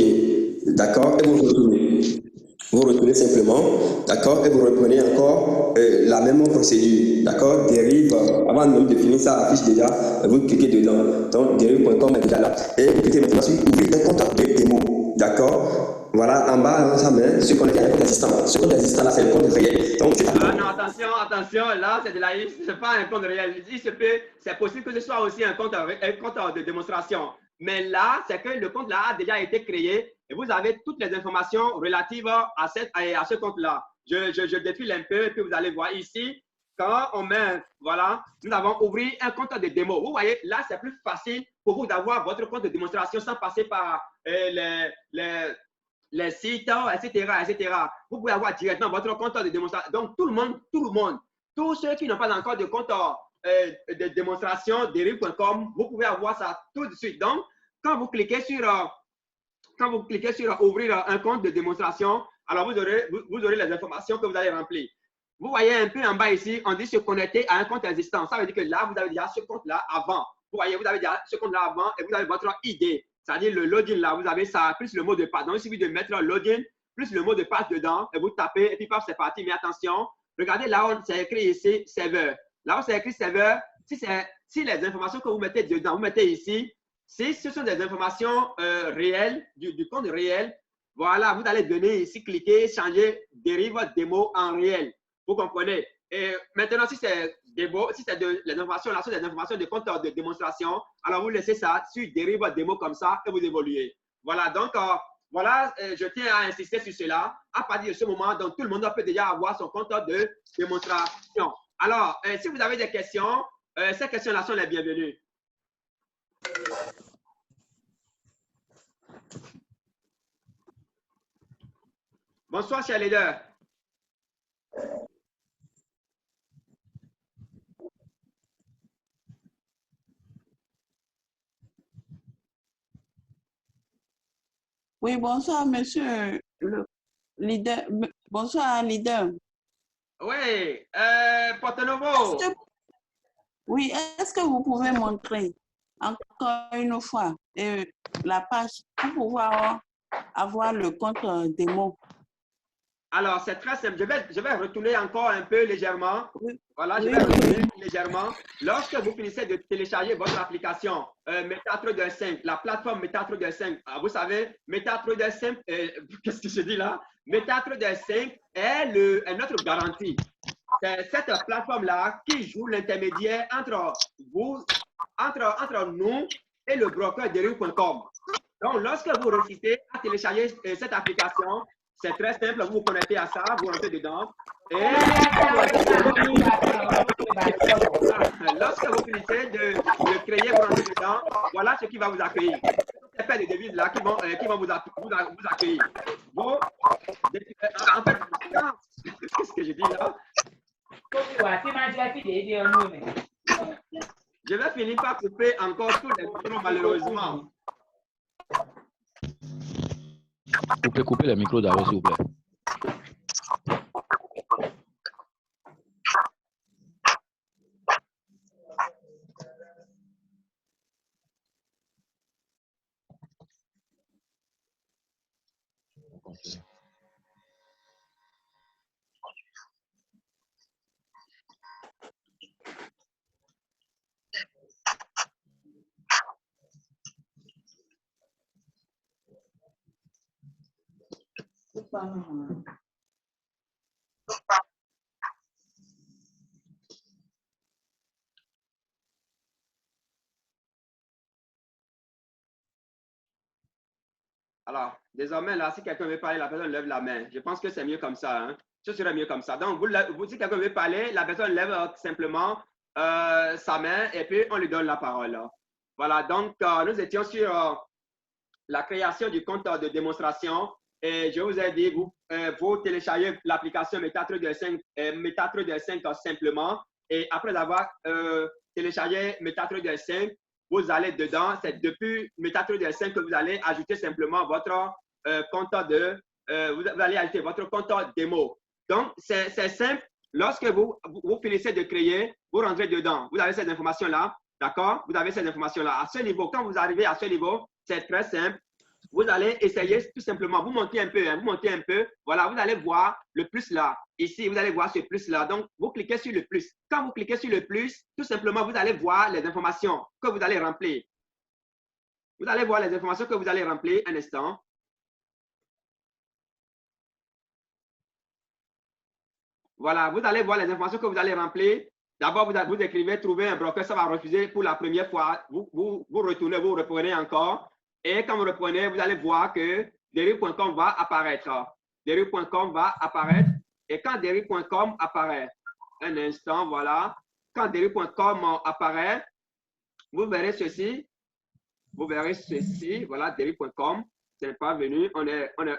D'accord? Et vous retournez. Vous retournez simplement, d'accord, et vous reprenez encore la même procédure, d'accord, dérive, avant même de finir ça affiche déjà, vous cliquez dedans, donc dérive.com est déjà là, et vous cliquez maintenant sur ouvrir un compte de démo, d'accord, voilà, en bas, ça met ce qu'on est un compte d'assistant, ce compte d'assistant là, c'est le compte réel, donc c'est non, attention, là, c'est de la c'est pas un compte réel, c'est possible que ce soit aussi un compte de démonstration, mais là, c'est que le compte là a déjà été créé, et vous avez toutes les informations relatives à ce compte-là. Je défile un peu et puis vous allez voir ici, quand on met, voilà, nous avons ouvert un compte de démo. Vous voyez, là, c'est plus facile pour vous d'avoir votre compte de démonstration sans passer par les sites, etc. Vous pouvez avoir directement votre compte de démonstration. Donc, tout le monde, tous ceux qui n'ont pas encore de compte de démonstration, derive.com, vous pouvez avoir ça tout de suite. Donc, quand vous cliquez sur ouvrir un compte de démonstration, alors vous aurez les informations que vous allez remplir. Vous voyez un peu en bas ici, on dit se connecter à un compte existant. Ça veut dire que là, vous avez déjà ce compte-là avant. Vous voyez, vous avez déjà ce compte-là avant et vous avez votre ID. C'est-à-dire le login là, vous avez ça, plus le mot de passe. Donc, il suffit de mettre le login, plus le mot de passe dedans et vous tapez et puis paf, c'est parti. Mais attention, regardez là où c'est écrit ici, serveur. Là où c'est écrit serveur, si les informations que vous mettez dedans, vous mettez ici, si ce sont des informations réelles, du compte réel, voilà, vous allez donner ici, cliquer, changer, dérive démo en réel. Vous comprenez? Et maintenant, si c'est les informations, là, sont des informations de compte de démonstration, alors vous laissez ça sur dérive démo comme ça et vous évoluez. Voilà, donc, voilà, je tiens à insister sur cela. À partir de ce moment, donc, tout le monde peut déjà avoir son compte de démonstration. Alors, si vous avez des questions, ces questions-là sont les bienvenues. Bonsoir, chers leaders. Oui, bonsoir, monsieur le leader. Bonsoir, leader. Oui, Porto Novo. Oui, est-ce que vous pouvez montrer encore une fois la page pour pouvoir avoir le compte démo? Alors, c'est très simple. Je vais retourner encore un peu légèrement. Oui. Voilà, je vais retourner légèrement. Lorsque vous finissez de télécharger votre application MetaTrader 5, la plateforme MetaTrader 5, vous savez, MetaTrader 5, qu'est-ce que je dis là? MetaTrader 5 est notre garantie. C'est cette plateforme-là qui joue l'intermédiaire entre nous et le broker derive.com. Donc, lorsque vous réussissez à télécharger cette application, c'est très simple, vous vous connectez à ça, vous rentrez dedans. Et lorsque vous finissez de créer, vous rentrez dedans, voilà ce qui va vous accueillir. C'est fait des devises là qui vont vous accueillir. Vous, en fait, qu'est-ce que je dis là? Je vais finir par couper encore tous les micros, malheureusement. Vous pouvez couper le micro d'abord, s'il vous plaît. Alors, désormais, là, si quelqu'un veut parler, la personne lève la main. Je pense que c'est mieux comme ça. Hein? Ce serait mieux comme ça. Donc, si quelqu'un veut parler, la personne lève simplement sa main et puis on lui donne la parole. Voilà, donc nous étions sur la création du compte de démonstration et je vous ai dit, vous téléchargez l'application MetaTrader 5 simplement et après avoir téléchargez MetaTrader 5, vous allez dedans. C'est depuis MetaTrader 5 que vous allez ajouter simplement votre compte vous allez ajouter votre compte démo. Donc, c'est simple. Lorsque vous finissez de créer, vous rentrez dedans. Vous avez ces informations-là. D'accord? Vous avez ces informations-là. À ce niveau, quand vous arrivez à ce niveau, c'est très simple. Vous allez essayer tout simplement, vous montez un peu, hein, vous montez un peu. Voilà, vous allez voir le plus là. Ici, vous allez voir ce plus là. Donc, vous cliquez sur le plus. Quand vous cliquez sur le plus, tout simplement, vous allez voir les informations que vous allez remplir. Vous allez voir les informations que vous allez remplir un instant. Voilà, vous allez voir les informations que vous allez remplir. D'abord, vous écrivez « Trouver un broker », ça va refuser pour la première fois. Vous retournez, vous reprenez encore. Et quand vous reprenez, vous allez voir que derive.com va apparaître. Derive.com va apparaître. Et quand derive.com apparaît, un instant, voilà. Quand derive.com apparaît, vous verrez ceci. Vous verrez ceci. Voilà, derive.com. Ce n'est pas venu.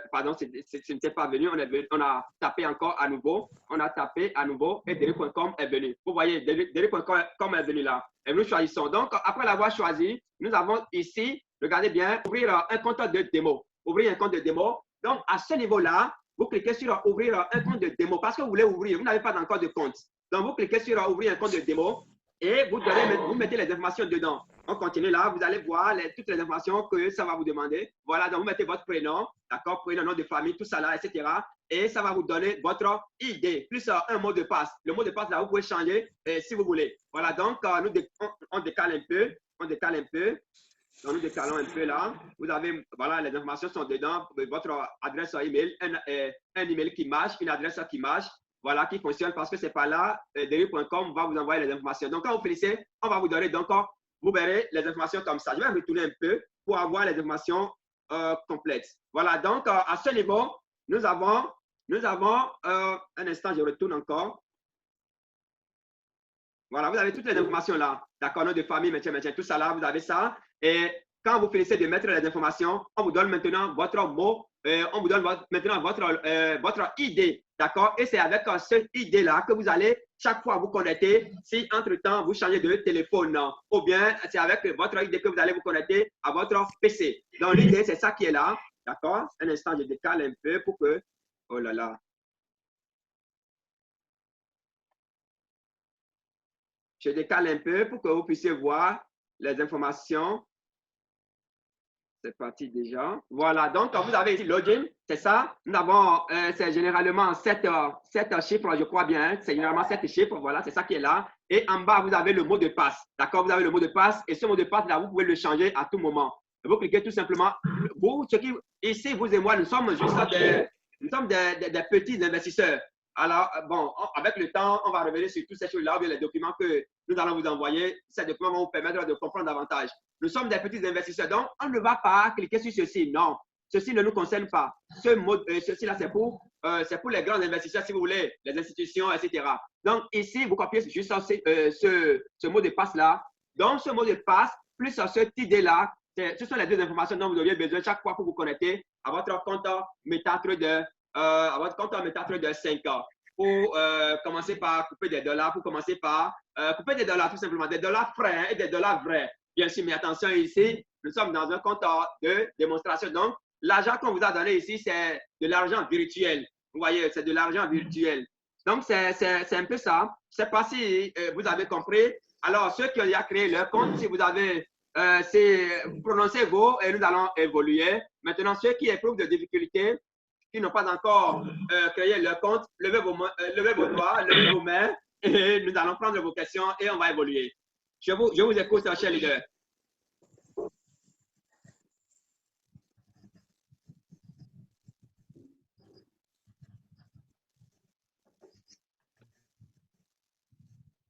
Pardon, ce n'était pas venu. On a tapé encore à nouveau. On a tapé à nouveau et derive.com est venu. Vous voyez, derive.com est venu là. Et nous choisissons. Donc, après l'avoir choisi, nous avons ici, regardez bien, ouvrir un compte de démo. Ouvrir un compte de démo. Donc, à ce niveau-là, vous cliquez sur ouvrir un compte de démo parce que vous voulez ouvrir. Vous n'avez pas encore de compte. Donc, vous cliquez sur ouvrir un compte de démo et vous mettez les informations dedans. On continue là, vous allez voir toutes les informations que ça va vous demander. Voilà, donc vous mettez votre prénom, d'accord, prénom, nom de famille, tout ça là, etc. Et ça va vous donner votre ID, plus un mot de passe. Le mot de passe là, vous pouvez changer si vous voulez. Voilà, donc on décale un peu, on décale un peu. Donc nous décalons un peu là. Vous avez, voilà, les informations sont dedans. Votre adresse email, un email qui marche, une adresse qui marche. Voilà, qui fonctionne parce que c'est pas là, derive.com va vous envoyer les informations. Donc, quand vous finissez, on va vous donner, donc, vous verrez les informations comme ça. Je vais retourner un peu pour avoir les informations complètes. Voilà, donc, à ce niveau, nous avons, un instant, je retourne encore. Voilà, vous avez toutes les informations là. D'accord, nom de famille, métier, tout ça là, vous avez ça. Et quand vous finissez de mettre les informations, on vous donne maintenant votre mot, on vous donne maintenant votre ID. D'accord? Et c'est avec cette ID-là que vous allez chaque fois vous connecter si entre-temps vous changez de téléphone. Ou bien c'est avec votre ID que vous allez vous connecter à votre PC. Donc l'idée, c'est ça qui est là. D'accord? Un instant, je décale un peu pour que... Oh là là. Je décale un peu pour que vous puissiez voir les informations. C'est parti déjà. Voilà, donc vous avez ici login, c'est ça. Nous avons, c'est généralement 7 chiffres, je crois bien. C'est généralement 7 chiffres, voilà, c'est ça qui est là. Et en bas, vous avez le mot de passe. D'accord, vous avez le mot de passe. Et ce mot de passe-là, vous pouvez le changer à tout moment. Vous cliquez tout simplement. Ici, vous et moi, nous sommes juste des petits investisseurs. Alors, bon, avec le temps, on va revenir sur toutes ces choses-là, ou bien les documents que nous allons vous envoyer. Ces documents vont vous permettre de comprendre davantage. Nous sommes des petits investisseurs, donc on ne va pas cliquer sur ceci. Non, ceci ne nous concerne pas. Ceci-là, c'est pour les grands investisseurs, si vous voulez, les institutions, etc. Donc, ici, vous copiez juste ce mot de passe-là. Donc, ce mot de passe, plus cette idée-là, ce sont les deux informations dont vous auriez besoin chaque fois pour vous connecter à votre compte MetaTrader, à votre compte MetaTrader 5 ans. Pour commencer par couper des dollars, pour commencer par couper des dollars, tout simplement, des dollars frais et des dollars vrais. Bien sûr, mais attention ici, nous sommes dans un compte de démonstration. Donc, l'argent qu'on vous a donné ici, c'est de l'argent virtuel. Vous voyez, c'est de l'argent virtuel. Donc, c'est un peu ça. Je ne sais pas si vous avez compris. Alors, ceux qui ont déjà créé leur compte, si vous avez, vous prononcez Go et nous allons évoluer. Maintenant, ceux qui éprouvent de difficultés, qui n'ont pas encore créé leur compte, levez vos doigts, levez vos mains et nous allons prendre vos questions et on va évoluer. Je vous écoute, cher leader.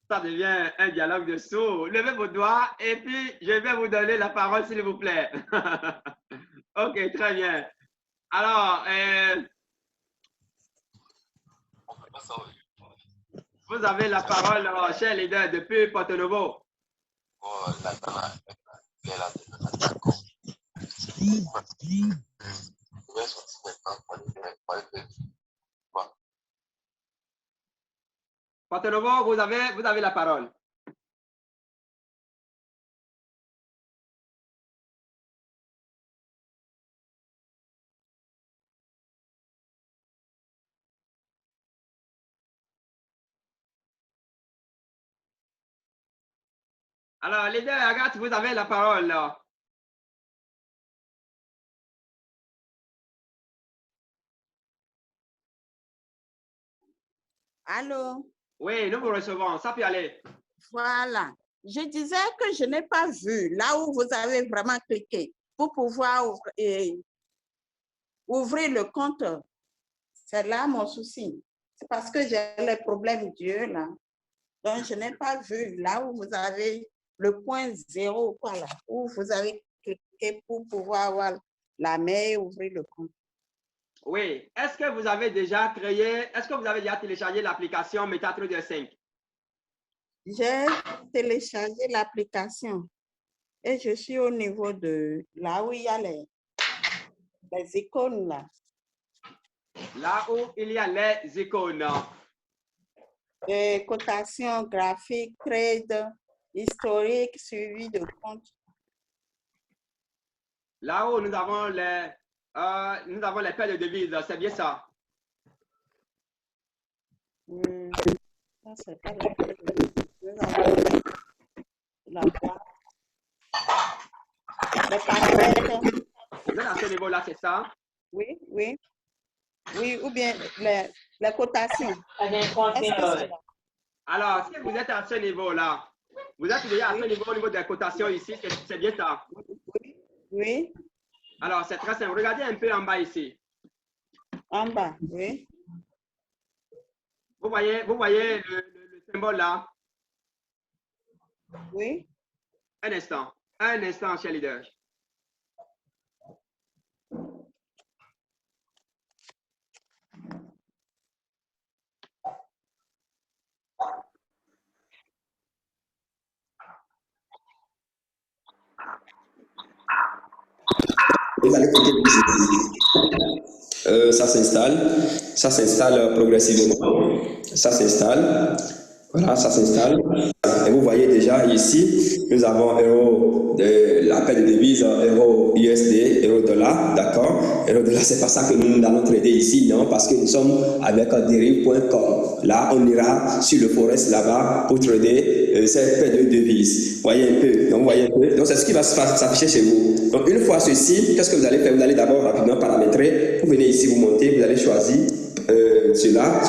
Ça devient un dialogue de sourds. Levez vos doigts et puis je vais vous donner la parole, s'il vous plaît. OK, très bien. Alors, vous avez la parole, cher leader, depuis Porto Novo. Porto Novo, vous avez la parole. Alors, les deux, Agathe, vous avez la parole là. Allô? Oui, nous vous recevons. Ça peut aller. Voilà. Je disais que je n'ai pas vu là où vous avez vraiment cliqué pour pouvoir ouvrir le compte. C'est là mon souci. C'est parce que j'ai les problèmes d'yeux là. Donc, je n'ai pas vu là où vous avez le point 0, quoi, là, où vous avez cliqué pour pouvoir avoir la main et ouvrir le compte. Oui. Est-ce que vous avez déjà créé, est-ce que vous avez déjà téléchargé l'application MetaTrader 5? J'ai téléchargé l'application et je suis au niveau de là où il y a les icônes là. Là où il y a les icônes. Cotation, graphique, trade, historique, suivi de compte. Là où nous avons les paires de devises, c'est bien ça? Ça, c'est pas les paires de devises. Nous avons la boîte. Les paramètres. Vous êtes à ce niveau-là, c'est ça? Oui, oui. Oui, ou bien les cotations. Alors, si vous êtes à ce niveau-là, vous êtes déjà à ce niveau au niveau des cotations ici, c'est bien ça? Oui. Oui. Alors, c'est très simple. Regardez un peu en bas ici. En bas, oui. Vous voyez le symbole là? Oui. Un instant, cher leader. Vous allez cliquer dessus. Ça s'installe progressivement. Ça s'installe. Voilà, ça s'installe. Et vous voyez déjà ici, nous avons euro, la paire de devises, euro USD, euro dollar, d'accord? Euro dollar, c'est pas ça que nous allons trader ici, non, parce que nous sommes avec derive.com. Là, on ira sur le forex là-bas pour trader cette paire de devises. Voyez un peu, donc voyez un peu. Donc c'est ce qui va s'afficher chez vous. Donc une fois ceci, qu'est-ce que vous allez faire? Vous allez d'abord rapidement paramétrer. Vous venez ici, vous montez, vous allez choisir cela,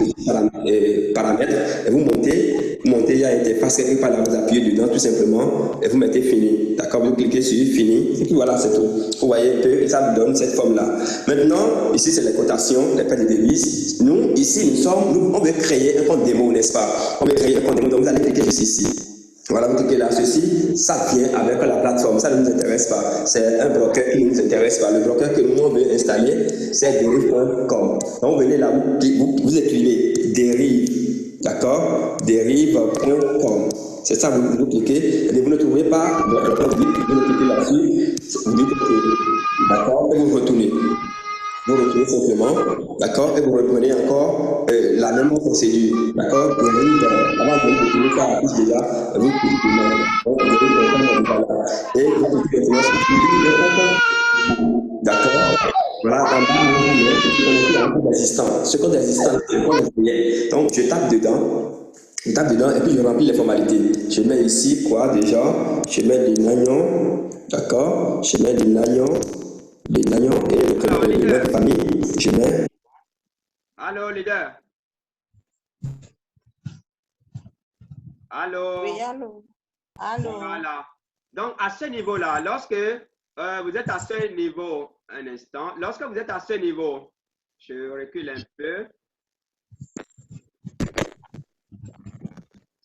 paramètres, et vous montez, il y a interface quelque part là, vous appuyez dedans tout simplement, et vous mettez fini. D'accord, vous cliquez sur fini, et puis voilà, c'est tout. Vous voyez un peu, et ça vous donne cette forme-là. Maintenant, ici c'est les cotations, les paires de devises. Nous, ici, on veut créer un compte démo, n'est-ce pas? On veut créer un compte démo, donc vous allez cliquer juste ici. Voilà, vous cliquez là, ceci, ça vient avec la plateforme, ça ne nous intéresse pas. C'est un broker qui ne nous intéresse pas. Le broker que nous, on veut installer, c'est derive.com. Donc, vous venez là, vous écrivez derive, d'accord? Derive.com. C'est ça, vous cliquez, et vous ne trouvez pas votre produit, vous cliquez là-dessus, vous dites OK, d'accord, et vous retournez. Vous retrouvez simplement, d'accord, et vous reprenez encore la même procédure, d'accord, avant de retourner ça à plus déjà, vous et vous cliquez d'accord, voilà, en bas, on a d'assistant. Ce code d'assistant, c'est le code de. Donc, je tape dedans, et puis je remplis les formalités. Je mets ici quoi déjà? Je mets des nagnons, d'accord, je mets des nagnons. Les nagnons et le nom de famille, je mets. Allô, leader. Allô. Oui, allô. Allô. Voilà. Donc, à ce niveau-là, lorsque vous êtes à ce niveau, un instant, lorsque vous êtes à ce niveau, je recule un peu.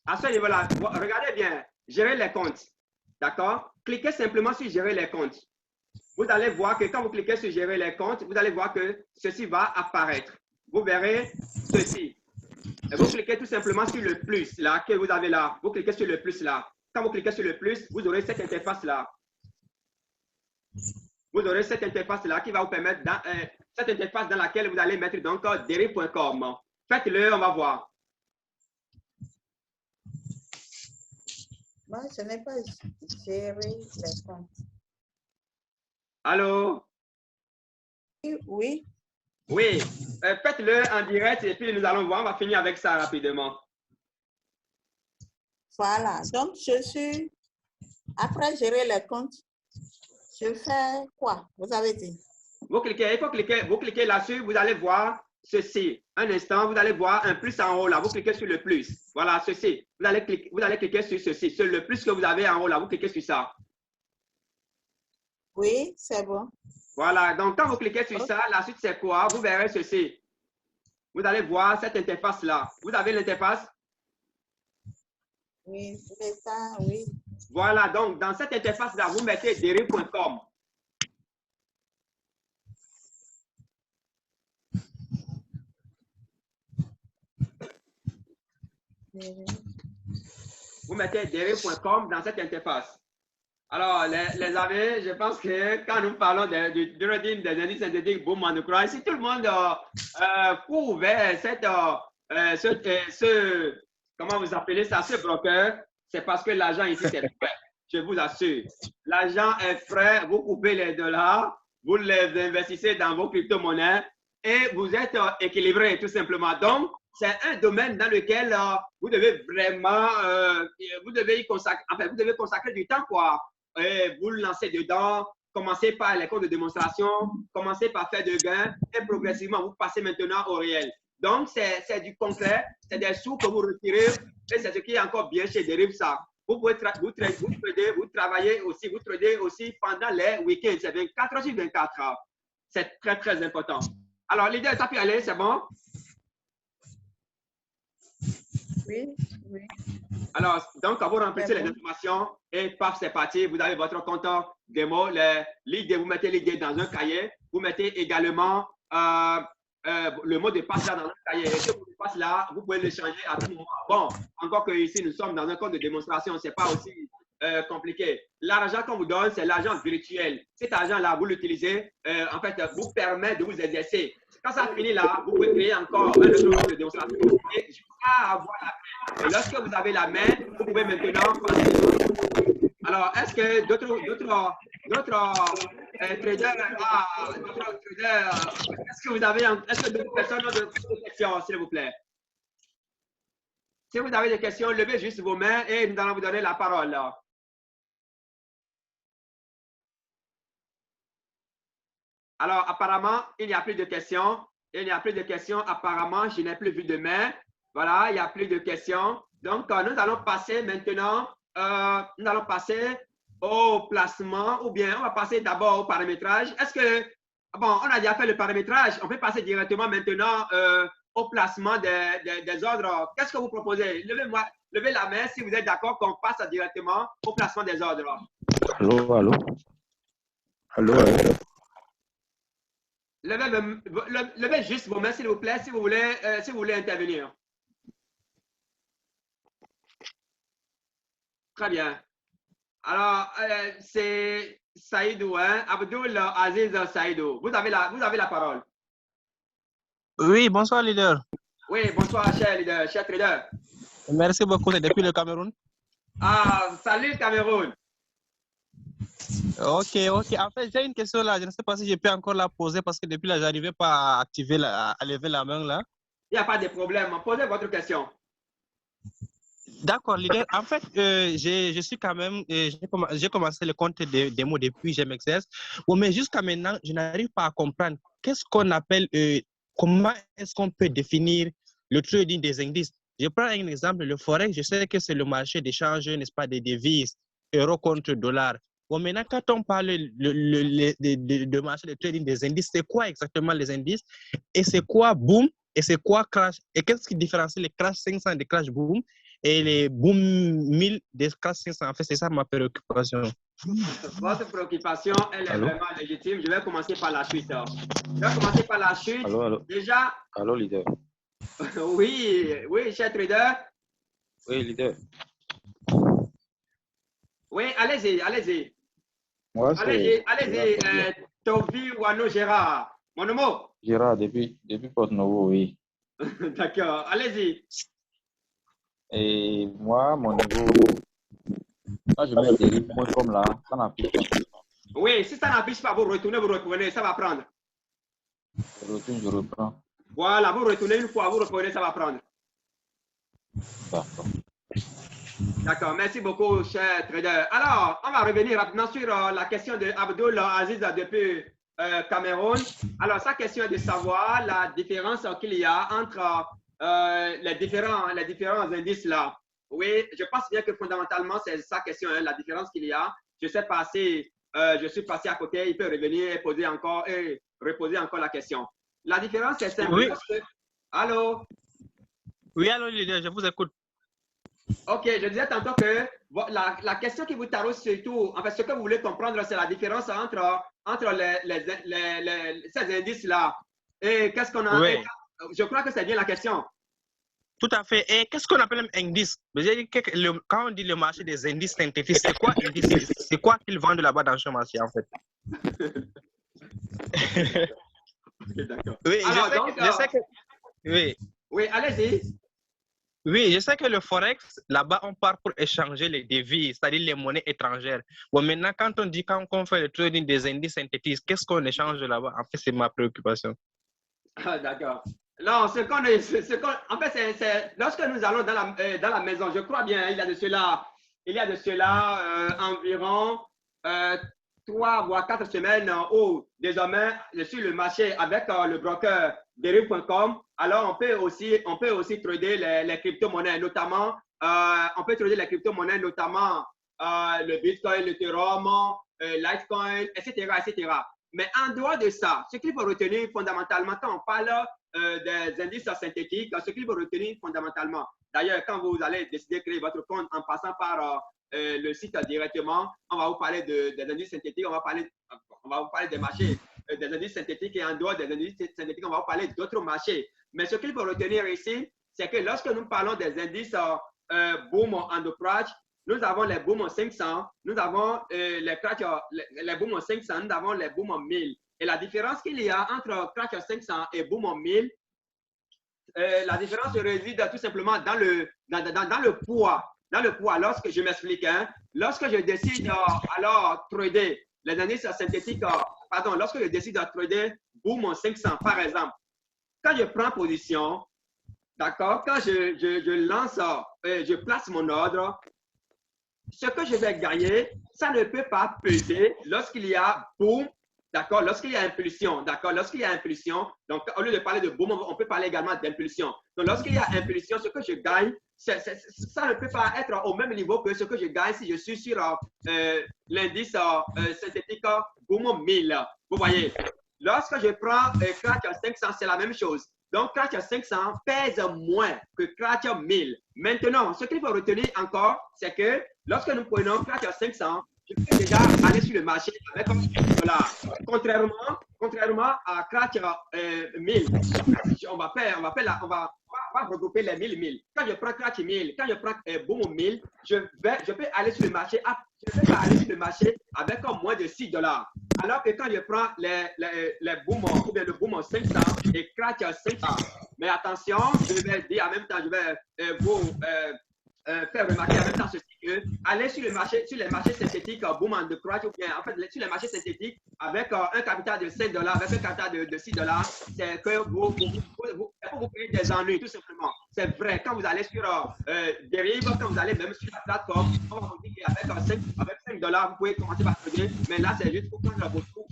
À ce niveau-là, regardez bien, gérer les comptes. D'accord? Cliquez simplement sur gérer les comptes. Vous allez voir que quand vous cliquez sur gérer les comptes, vous allez voir que ceci va apparaître. Vous verrez ceci. Et vous cliquez tout simplement sur le plus là que vous avez là. Vous cliquez sur le plus là. Quand vous cliquez sur le plus, vous aurez cette interface là. Vous aurez cette interface là qui va vous permettre, cette interface dans laquelle vous allez mettre donc derive.com. Faites-le, on va voir. Moi, je n'ai pas géré les comptes. Allô? Oui. Oui. Faites-le en direct et puis nous allons voir. On va finir avec ça rapidement. Voilà. Donc, je suis Après gérer les comptes, je fais quoi? Vous avez dit. Vous cliquez là-dessus, vous allez voir ceci. Un instant, vous allez voir un plus en haut là. Vous cliquez sur le plus. Voilà, ceci. Vous allez cliquer sur ceci. Sur le plus que vous avez en haut là, vous cliquez sur ça. Oui, c'est bon. Voilà, donc quand vous cliquez sur ça, la suite c'est quoi? Vous verrez ceci. Vous allez voir cette interface-là. Vous avez l'interface? Oui, c'est ça, oui. Voilà, donc dans cette interface-là, vous mettez derive.com. Vous mettez derive.com dans cette interface. Alors, les amis, je pense que quand nous parlons du trading des indices synthétiques boom and cry, si tout le monde pouvait comment vous appelez ça, ce broker, c'est parce que l'argent ici, c'est prêt. Je vous assure. L'argent est prêt, vous coupez les dollars, vous les investissez dans vos crypto-monnaies et vous êtes équilibré, tout simplement. Donc, c'est un domaine dans lequel vous devez vraiment, vous devez consacrer du temps, quoi. Et vous lancez dedans, commencez par les cours de démonstration, commencez par faire de gains et progressivement, vous passez maintenant au réel. Donc, c'est du concret, c'est des sous que vous retirez et c'est ce qui est encore bien chez Derive, ça. Vous pouvez vous travaillez aussi, vous tradez aussi pendant les week-ends, c'est 24 heures sur 24 heures. C'est très, très important. Alors, l'idée, ça peut aller, c'est bon? Oui, oui. Alors, donc, quand vous remplissez les informations et paf, c'est parti, vous avez votre compte démo, l'idée, vous mettez l'idée dans un cahier, vous mettez également le mot de passe là dans un cahier. Et ce mot de passe là, vous pouvez le changer à tout moment. Bon, encore que ici, nous sommes dans un compte de démonstration, ce n'est pas aussi compliqué. L'argent qu'on vous donne, c'est l'argent virtuel. Cet argent-là, vous l'utilisez, en fait, vous permet de vous exercer. Quand ça finit là, vous pouvez créer encore un autre compte de démonstration jusqu'à avoir la main. Et lorsque vous avez la main, vous pouvez maintenant passer. Alors, est-ce que d'autres traders, est-ce que d'autres personnes ont des questions, s'il vous plaît? Si vous avez des questions, levez juste vos mains et nous allons vous donner la parole. Alors, apparemment, il n'y a plus de questions. Il n'y a plus de questions. Apparemment, je n'ai plus vu de main. Voilà, il n'y a plus de questions. Donc, nous allons passer maintenant, au placement ou bien on va passer d'abord au paramétrage. Est-ce que, bon, on a déjà fait le paramétrage. On peut passer directement maintenant au placement des ordres. Qu'est-ce que vous proposez? Levez la main si vous êtes d'accord qu'on passe directement au placement des ordres. Allô, allô? Allô, allô? Levez juste vos mains, s'il vous plaît, si vous voulez intervenir. Très bien. Alors, c'est Saïdou, hein? Abdul Aziz Saïdou. Vous avez la parole. Oui, bonsoir, leader. Oui, bonsoir, cher leader, cher trader. Merci beaucoup, c'est depuis le Cameroun. Ah, salut Cameroun. Ok. En fait, j'ai une question là. Je ne sais pas si je peux encore la poser parce que depuis là, je n'arrivais pas à activer, à lever la main là. Il n'y a pas de problème. Posez votre question. D'accord, leader. En fait, je suis quand même, j'ai commencé le compte des démo depuis, je m'exerce. Bon, mais jusqu'à maintenant, je n'arrive pas à comprendre qu'est-ce qu'on appelle, comment est-ce qu'on peut définir le trading des indices. Je prends un exemple, le forex, je sais que c'est le marché d'échange, n'est-ce pas, des devises, euro contre dollar. Bon, maintenant, quand on parle de marché de trading des indices, c'est quoi exactement les indices? Et c'est quoi boom? Et c'est quoi crash? Et qu'est-ce qui différencie les crash 500 des crash boom? Et les boom 1000 des crash 500? En fait, c'est ça ma préoccupation. Votre préoccupation, elle est vraiment légitime. Je vais commencer par la suite. Je vais commencer par la suite. Allô. Déjà. Allô, leader. Oui, cher trader. Oui, leader. Oui, allez-y. Allez-y, Toby Wano Gérard. Mon nom? Gérard, depuis Porto Novo, oui. D'accord, allez-y. Et moi, mon niveau, quand je mets des points comme là, ça n'affiche pas. Oui, si ça n'affiche pas, vous reprenez, ça va prendre. Je retourne, je reprends. Voilà, vous retournez une fois, vous reprenez, ça va prendre. D'accord. D'accord, merci beaucoup, cher trader. Alors, on va revenir rapidement sur la question de Abdul Aziz depuis Cameroun. Alors, sa question est de savoir la différence qu'il y a entre les différents indices là. Oui, je pense bien que fondamentalement, c'est sa question, hein, la différence qu'il y a. Je suis passé à côté, il peut revenir et reposer encore la question. La différence, c'est simple. Oui. Allô? Oui, allô, leader, je vous écoute. Ok, je disais tantôt que la question qui vous taraude surtout, en fait, ce que vous voulez comprendre, c'est la différence entre ces indices-là. Et qu'est-ce qu'on a... Oui. Je crois que c'est bien la question. Tout à fait. Et qu'est-ce qu'on appelle un indice? Quand on dit le marché des indices synthétiques, c'est quoi indice? C'est quoi qu'ils vendent là-bas dans ce marché, en fait? Okay, d'accord. Oui, je sais que... Oui. Oui, allez-y. Oui, je sais que le Forex, là-bas, on part pour échanger les devises, c'est-à-dire les monnaies étrangères. Bon, maintenant, quand on fait le trading des indices synthétiques, qu'est-ce qu'on échange là-bas? En fait, c'est ma préoccupation. Ah, d'accord. Non, en fait, c'est lorsque nous allons dans la maison, je crois bien, il y a de cela environ 3 voire 4 semaines où désormais je suis le marché avec le broker derive.com. Alors on peut aussi trader les crypto-monnaies, notamment on peut trader les crypto-monnaies, notamment le Bitcoin, l'Ethereum, Litecoin, etc., etc. Mais en dehors de ça, ce qu'il faut retenir fondamentalement quand on parle des indices synthétiques, ce qu'il faut retenir fondamentalement. D'ailleurs, quand vous allez décider de créer votre compte en passant par le site directement, on va vous parler des indices synthétiques, on va vous parler des marchés des indices synthétiques, et en dehors des indices synthétiques, on va vous parler d'autres marchés. Mais ce qu'il faut retenir ici, c'est que lorsque nous parlons des indices Boom and Crash, nous avons les Boom 500, nous avons les Boom 500, nous avons les Boom 1000. Et la différence qu'il y a entre Crash 500 et Boom 1000, la différence réside tout simplement dans le poids. Dans le poids, lorsque je m'explique, hein, lorsque je décide alors trader les indices synthétiques, lorsque je décide de trader Boom 500 par exemple, quand je prends position, d'accord, quand je lance, je place mon ordre, ce que je vais gagner, ça ne peut pas peser lorsqu'il y a boom, d'accord, lorsqu'il y a impulsion, d'accord, lorsqu'il y a impulsion, donc au lieu de parler de boom, on peut parler également d'impulsion. Donc lorsqu'il y a impulsion, ce que je gagne, ça ne peut pas être au même niveau que ce que je gagne si je suis sur l'indice synthétique boom 1000. Vous voyez, lorsque je prends Crash 500, c'est la même chose. Donc, Crash 500 pèse moins que Crash 1000. Maintenant, ce qu'il faut retenir encore, c'est que lorsque nous prenons Crash 500, je peux déjà aller sur le marché avec $1. Contrairement à Crash 1000, on va regrouper les 1000. Quand je prends Crash 1000, quand je prends Boom 1000, je peux aller sur le marché, avec moins de $6. Alors que quand je prends les Boom ou bien le Boom 500 et Crash 500, mais attention, je vais dire en même temps, je vais vous faire remarquer en même temps ceci que aller sur les marchés synthétiques Boom and Crash, ou bien en fait sur les marchés synthétiques avec un capital de $7, avec un capital de $6, c'est que vous créez des ennuis tout simplement. C'est vrai, quand vous allez sur Derive, quand vous allez même sur la plateforme, on va vous dire qu'avec $5, vous pouvez commencer par trader, mais là c'est juste pour prendre vos sous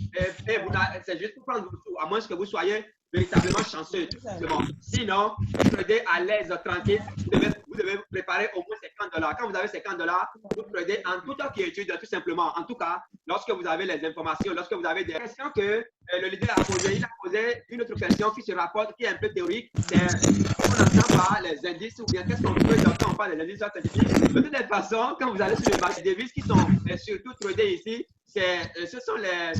c'est juste pour prendre vos sous, à moins que vous soyez véritablement chanceux, tout simplement. Sinon, trader à l'aise, tranquille, vous devez vous préparer au moins $50. Quand vous avez $50, vous tradez en toute quiétude, tout simplement. En tout cas, lorsque vous avez les informations, lorsque vous avez des questions que le leader a posées, il a posé une autre question qui se rapporte, qui est un peu théorique. C'est on entend par les indices ou bien qu'est-ce qu'on peut quand on parle des indices synthétiques. De toute façon, quand vous allez sur les marchés des devises qui sont surtout tradés ici, ce sont les...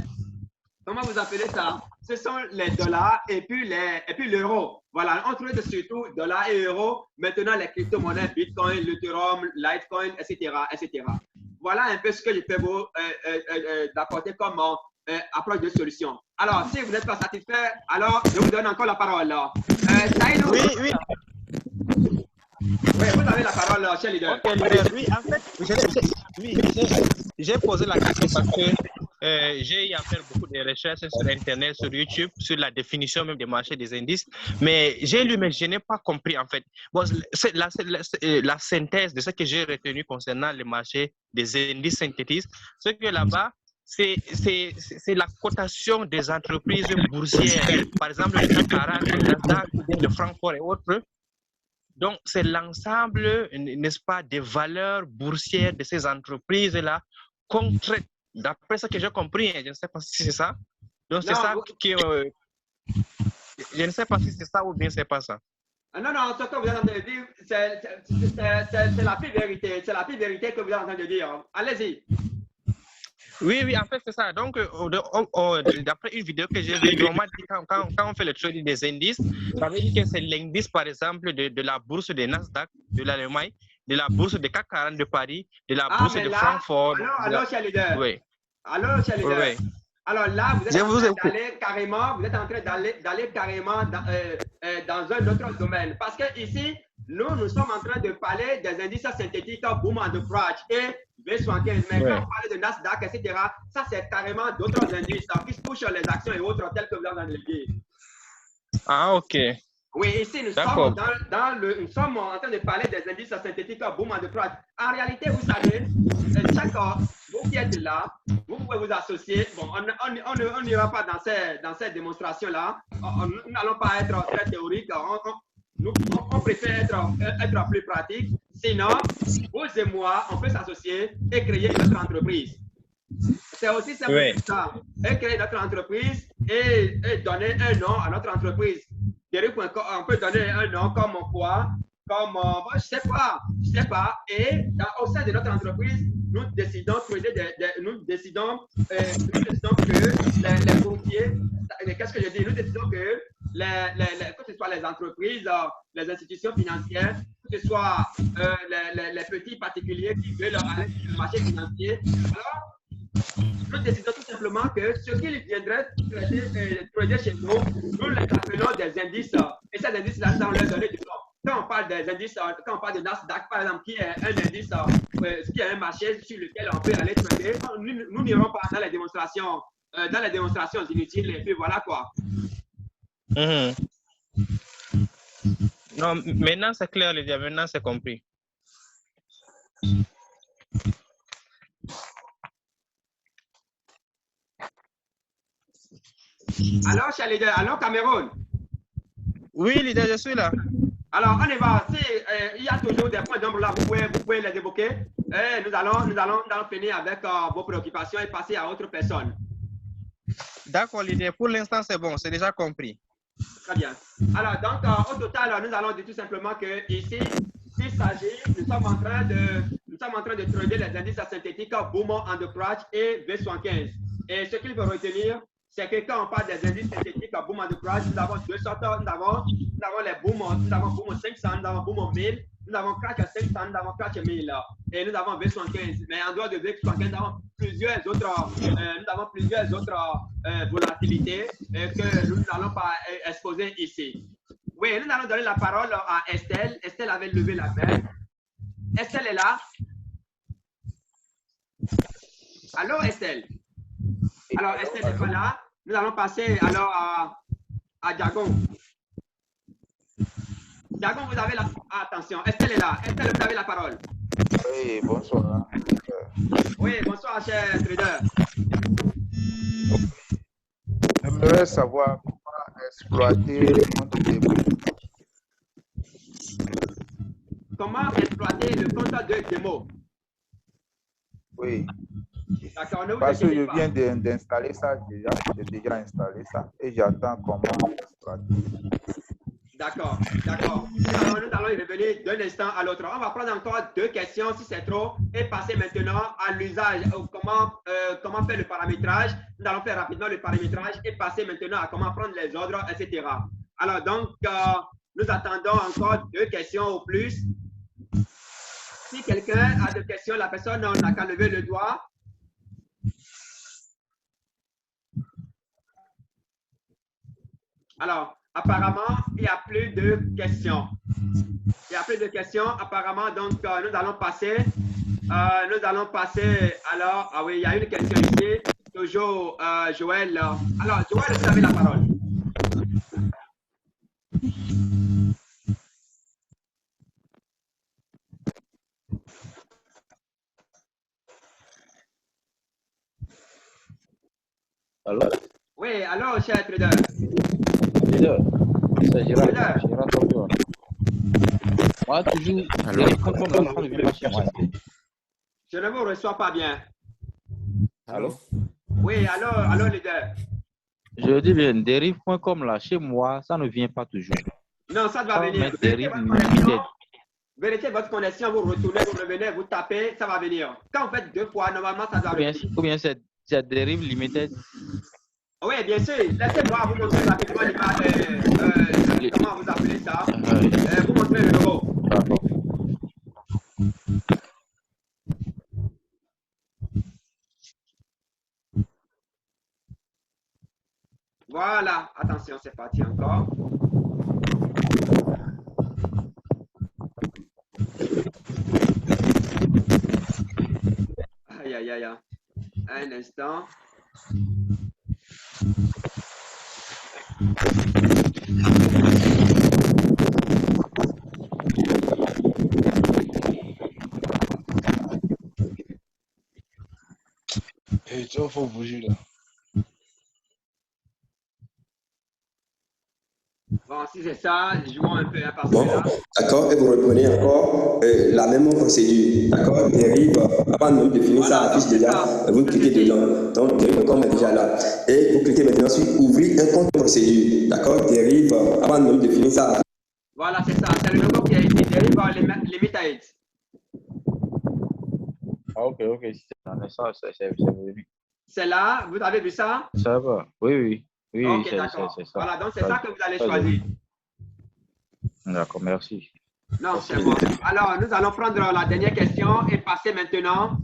Comment vous appelez ça? Ce sont les dollars et puis l'euro. Voilà, on trade surtout dollars et euros. Maintenant, les crypto-monnaies, Bitcoin, l'Ethereum, Litecoin, etc., etc. Voilà un peu ce que je peux vous apporter comme approche de solution. Alors, si vous n'êtes pas satisfait, alors je vous donne encore la parole. Saïdou. Oui. Oui, vous avez la parole, cher leader. Okay, leader. Oui, en fait, j'ai posé la question parce que j'ai eu à faire beaucoup de recherches sur Internet, sur YouTube, sur la définition même des marchés des indices. Mais j'ai lu, mais je n'ai pas compris en fait. Bon, c'est la synthèse de ce que j'ai retenu concernant les marchés des indices synthétiques. C'est que là-bas, c'est la cotation des entreprises boursières. Par exemple, le CAC 40, le Nasdaq, le Francfort et autres. Donc, c'est l'ensemble, n'est-ce pas, des valeurs boursières de ces entreprises-là concrètes. D'après ce que j'ai compris, je ne sais pas si c'est ça. Donc, c'est ça qui... je ne sais pas si c'est ça ou bien c'est pas ça. Non, non, ce que vous êtes en train de dire, c'est la pire vérité. C'est la pire vérité que vous êtes en train de dire. Allez-y. Oui, oui, en fait, c'est ça. Donc, d'après une vidéo que j'ai vue, on m'a dit quand on fait le trading des indices, ça veut dire que c'est l'indice, par exemple, de la bourse de Nasdaq, de l'Allemagne, de la bourse de CAC 40 de Paris, de la bourse de Francfort. Alors, cher leader. Oui. Alors, cher leader. Oui. Alors là, vous êtes en train d'aller carrément dans un autre domaine. Parce que ici, nous sommes en train de parler des indices synthétiques Boom and Crash et B75. Mais quand on parle de Nasdaq, etc., ça, c'est carrément d'autres indices qui se touchent les actions et autres tels que vous l'avez dit. Ah, OK. Oui, ici, nous sommes en train de parler des indices synthétiques Boom and Crash. En réalité, vous savez, vous qui êtes là, vous pouvez vous associer. Bon, on n'ira pas dans ces démonstrations-là. Nous n'allons pas être très théoriques. On préfère être plus pratique. Sinon, vous et moi, on peut s'associer et créer notre entreprise. C'est aussi simple que ça. Et créer notre entreprise et donner un nom à notre entreprise. On peut donner un nom comme quoi? Comme, je sais pas. Et au sein de notre entreprise, nous décidons que les courtiers, qu'est-ce que je dis? Nous décidons que que ce soit les entreprises, les institutions financières, que ce soit les petits particuliers qui veulent aller sur le marché financier. Alors, nous décidons tout simplement que ce qu'ils viendraient trader chez nous, nous les appelons des indices. Et ces indices-là, nous allons leur donner du nom. Quand on parle des indices, quand on parle de Nasdaq, par exemple, qui est un indice, qui est un marché sur lequel on peut aller trader, nous n'irons pas dans les démonstrations inutiles, et puis voilà quoi. Non, maintenant c'est clair, Lydia, maintenant c'est compris. Alors, cher leader, alors Cameroun. Oui, leader, je suis là. Alors, on y va. Il y a toujours des points d'ombre là, vous pouvez les évoquer. Et nous allons finir avec vos préoccupations et passer à autre personne. D'accord, leader. Pour l'instant, c'est bon, c'est déjà compris. Très bien. Alors, donc, au total, nous allons dire tout simplement que ici, il s'agit, nous sommes en train de trader les indices synthétiques Boom and Crash et V75. Et ce qu'il faut retenir, c'est que quand on parle des indices synthétiques Boom and Crash, nous avons deux sortes. Nous avons les Boom, nous avons Boom 500, nous avons Boom 1000, nous avons Crash 500, nous avons Crash 1000 et nous avons V75. Mais en dehors de V75, nous avons plusieurs autres volatilités que nous n'allons pas exposer ici. Oui, nous allons donner la parole à Estelle. Estelle avait levé la main. Estelle est là. Allô, Estelle? Alors, Estelle n'est pas là. Nous allons passer alors à Diagon. Diagon, vous avez la... Attention, Estelle est là. Estelle, vous avez la parole. Oui, bonsoir. Oui, bonsoir, cher trader. J'aimerais savoir comment exploiter le compte démo. Comment exploiter le compte de démo? Oui. D'accord, ne vous parce que inquiétez je pas. viens d'installer ça déjà. J'ai déjà installé ça et j'attends comment exploiter. D'accord, d'accord. Nous allons y revenir d'un instant à l'autre. On va prendre encore deux questions si c'est trop et passer maintenant à l'usage, comment faire le paramétrage. Nous allons faire rapidement le paramétrage et passer maintenant à comment prendre les ordres, etc. Alors donc, nous attendons encore deux questions au plus. Si quelqu'un a des questions, la personne n'a qu'à lever le doigt. Alors, apparemment, il n'y a plus de questions. Il n'y a plus de questions. Apparemment, donc, nous allons passer. Alors, ah oui, il y a une question ici toujours Joël. Alors, Joël, vous avez la parole. Allô? Oui, alors, cher trader. Leader, c'est Gérard Tokyo. Moi, toujours, comme là, ça ne vient pas chez moi. Je ne vous reçois pas bien. Allô? Oui, alors, leader. Je dis bien, dérive.com là, chez moi, ça ne vient pas toujours. Non, ça doit venir. Vérifiez votre connexion, vous retournez, vous revenez, vous tapez, ça va venir. Quand vous faites 2 fois, normalement, ça doit venir. Ou bien c'est dérive limited. Oui, bien sûr. Laissez-moi vous montrer rapidement comment vous appelez ça. Vous montrez le logo. D'accord. Voilà. Attention, c'est parti encore. Aïe, aïe, aïe. Un instant. Et tu vois, faut bouger là. Bon, si c'est ça, jouons un peu par Bon, là. d'accord, et vous reprenez encore la même procédure, d'accord, dérive, avant même de finir ça affiche déjà, vous cliquez dedans, donc dérive.com est déjà là, et vous cliquez maintenant sur ouvrir un compte procédure, d'accord, dérive, avant même de finir ça. Voilà, c'est ça, c'est le logo qui a été dérive limited. Ah, ok, ça, c'est venu. C'est là, vous avez vu ça? Ça va, oui. Oui, ok, c'est d'accord. ça. Voilà, donc c'est ça que vous allez choisir. D'accord, merci. Non, c'est bon. Alors, nous allons prendre la dernière question et passer maintenant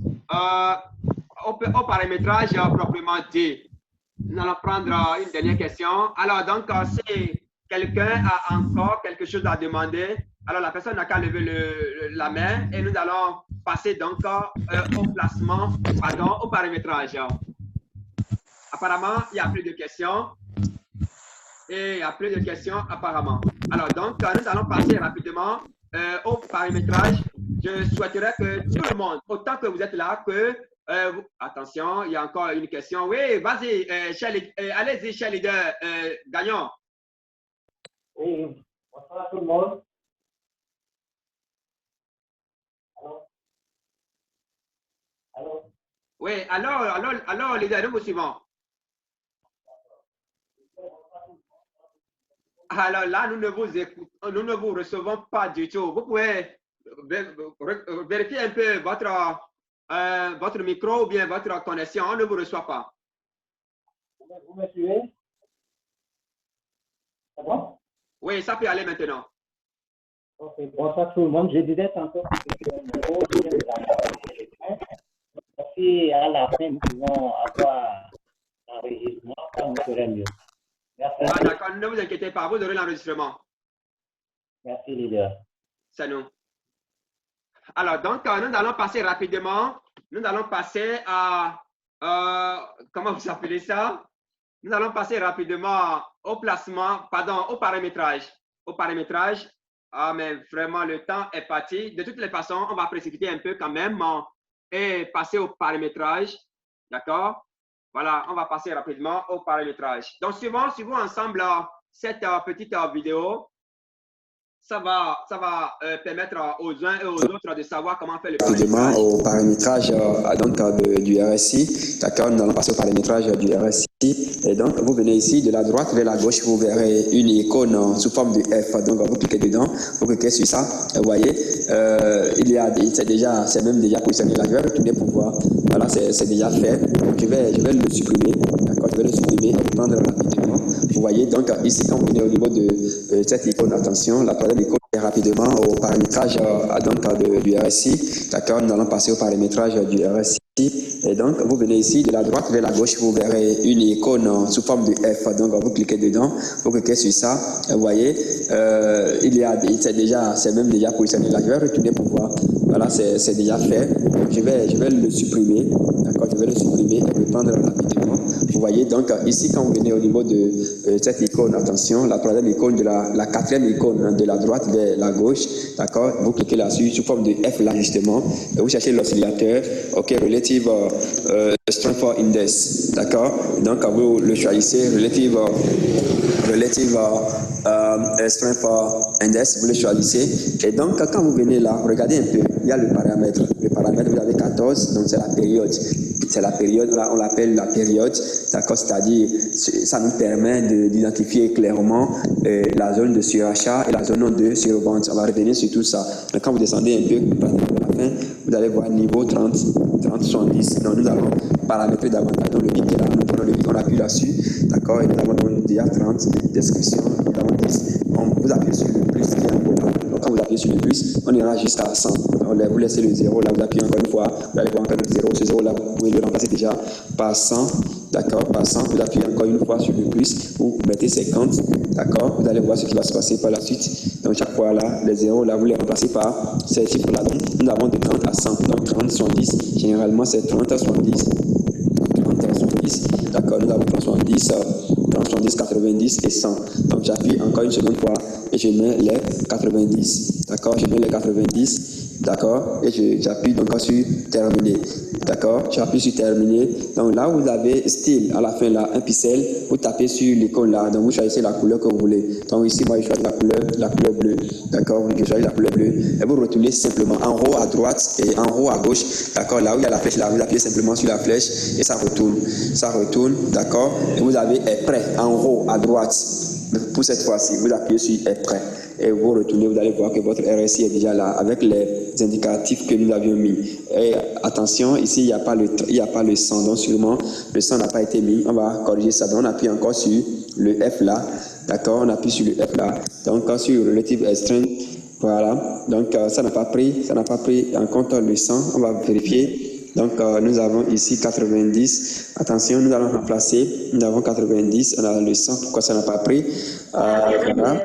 au paramétrage proprement dit. Nous allons prendre une dernière question. Alors, donc, si quelqu'un a encore quelque chose à demander, alors la personne n'a qu'à lever la main et nous allons passer donc au paramétrage. Apparemment, il n'y a plus de questions. Et il n'y a plus de questions apparemment. Alors, donc, nous allons passer rapidement au paramétrage. Je souhaiterais que tout le monde, autant que vous êtes là, que... attention, il y a encore une question. Oui, vas-y, allez-y, cher leader, gagnant. Oui, bonsoir tout le monde. Allô? Oui, alors, leader, nous vous suivons. Alors là, nous ne vous recevons pas du tout. Vous pouvez vérifier un peu votre micro ou bien votre connexion. On ne vous reçoit pas. Vous me suivez? C'est bon? Oui, ça peut aller maintenant. Ok, bonsoir tout le monde. Je disais tantôt que si à la fin nous pouvons avoir l'enregistrement, ça nous serait mieux. Merci. Ah, d'accord, ne vous inquiétez pas, vous aurez l'enregistrement. Merci, leader. C'est nous. Alors, donc, nous allons passer rapidement. Nous allons passer à... comment vous appelez ça? Nous allons passer rapidement au paramétrage. Au paramétrage. Ah, mais vraiment, le temps est parti. De toutes les façons, on va précipiter un peu quand même et passer au paramétrage. D'accord? Voilà, on va passer rapidement au paramétrage. Donc, suivons ensemble cette petite vidéo. Ça va permettre aux uns et aux autres de savoir comment faire le paramétrage. Au paramétrage du RSI. D'accord, nous allons passer au paramétrage du RSI. Et donc, vous venez ici de la droite vers la gauche, vous verrez une icône sous forme de F. Donc, vous cliquez dedans, vous cliquez sur ça. Vous voyez, c'est même déjà positionné là. Je vais retourner pour voir. Voilà, c'est déjà fait. Donc, je vais le supprimer. D'accord, je vais le supprimer et prendre rapidement. Vous voyez, donc, ici, quand vous venez au niveau de cette icône, attention, la troisième icône est rapidement au paramétrage du RSI. D'accord, nous allons passer au paramétrage du RSI. Et donc, vous venez ici de la droite vers la gauche, vous verrez une icône sous forme de F. Donc, vous cliquez dedans, vous cliquez sur ça. Vous voyez, c'est même déjà positionné là. Je vais retourner pour voir. Voilà, c'est déjà fait. Donc, je vais le supprimer. D'accord, je vais le supprimer et le prendre rapidement. Vous voyez, donc ici, quand vous venez au niveau de cette icône, attention, la troisième icône, la quatrième icône de la droite vers la gauche, d'accord, vous cliquez là-dessus sous forme de F là, justement, et vous cherchez l'oscillateur, ok, relative strength for index, d'accord, donc vous le choisissez, relative strength for index, vous le choisissez, et donc quand vous venez là, regardez un peu, il y a le paramètre, vous avez 14, donc c'est la période. C'est la période, là on l'appelle la période, d'accord, c'est-à-dire ça nous permet d'identifier clairement la zone de surachat et la zone de survente. On va revenir sur tout ça. Mais quand vous descendez un peu, à la fin, vous allez voir niveau 30, 70. Donc nous allons paramétrer davantage dans le vide qui est là. Nous prenons le vide, on appuie là-dessus, d'accord, et nous avons donc déjà 30, description, nous avons 10. Vous appuyez sur le plus qui est en haut. Donc quand vous appuyez sur le plus, on ira jusqu'à 100. Vous laissez le 0 là, vous appuyez encore une fois, vous allez voir encore le 0, ce 0 là, vous pouvez le remplacer déjà par 100, d'accord, par 100, vous appuyez encore une fois sur le plus, vous mettez 50, d'accord, vous allez voir ce qui va se passer par la suite. Donc chaque fois là, les 0 là, vous les remplacez par ces chiffres là. Donc nous avons de 30 à 100, donc 30, 70, généralement c'est 30 à 70, 30 à 70, d'accord, nous avons 70, 90, 90 et 100. Donc j'appuie encore une seconde fois et je mets les 90, d'accord, je mets les 90, d'accord, et j'appuie donc sur terminer, d'accord, j'appuie sur terminer. Donc là vous avez style à la fin là, un pixel, vous tapez sur l'icône là, donc vous choisissez la couleur que vous voulez. Donc ici moi je choisis la couleur bleue, d'accord, je choisis la couleur bleue et vous retournez simplement en haut à droite et en haut à gauche, d'accord, là où il y a la flèche là, vous appuyez simplement sur la flèche et ça retourne, d'accord, et vous avez est prêt en haut à droite. Pour cette fois-ci, vous appuyez sur est prêt et vous retournez, vous allez voir que votre RSI est déjà là avec les indicatifs que nous avions mis. Et attention, ici il n'y a pas le 100, donc sûrement le 100 n'a pas été mis. On va corriger ça. Donc on appuie encore sur le F là, d'accord, on appuie sur le F là. Donc sur relative strength, voilà. Donc ça n'a pas pris en compte le 100. On va vérifier. Donc nous avons ici 90. Attention, nous allons remplacer. Nous avons 90. On a le 100. Pourquoi ça n'a pas pris? Voilà.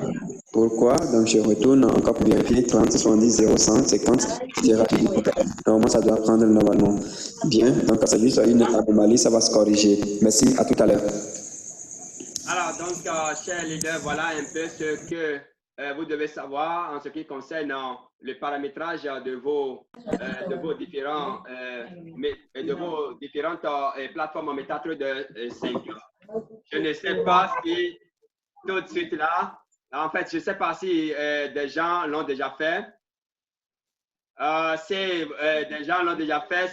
Pourquoi? Donc je retourne encore pour vérifier. 30, 70, 0, 100, 50. C'est rapide. Normalement, ça doit prendre normalement. Bien. Donc c'est juste une anomalie. Ça va se corriger. Merci. À tout à l'heure. Alors, donc, chers leaders, voilà un peu ce que vous devez savoir en ce qui concerne le paramétrage de vos différentes plateformes en métatron de 5 ans. Je ne sais pas si tout de suite là, en fait, je ne sais pas si des gens l'ont déjà fait. Si des gens l'ont déjà fait,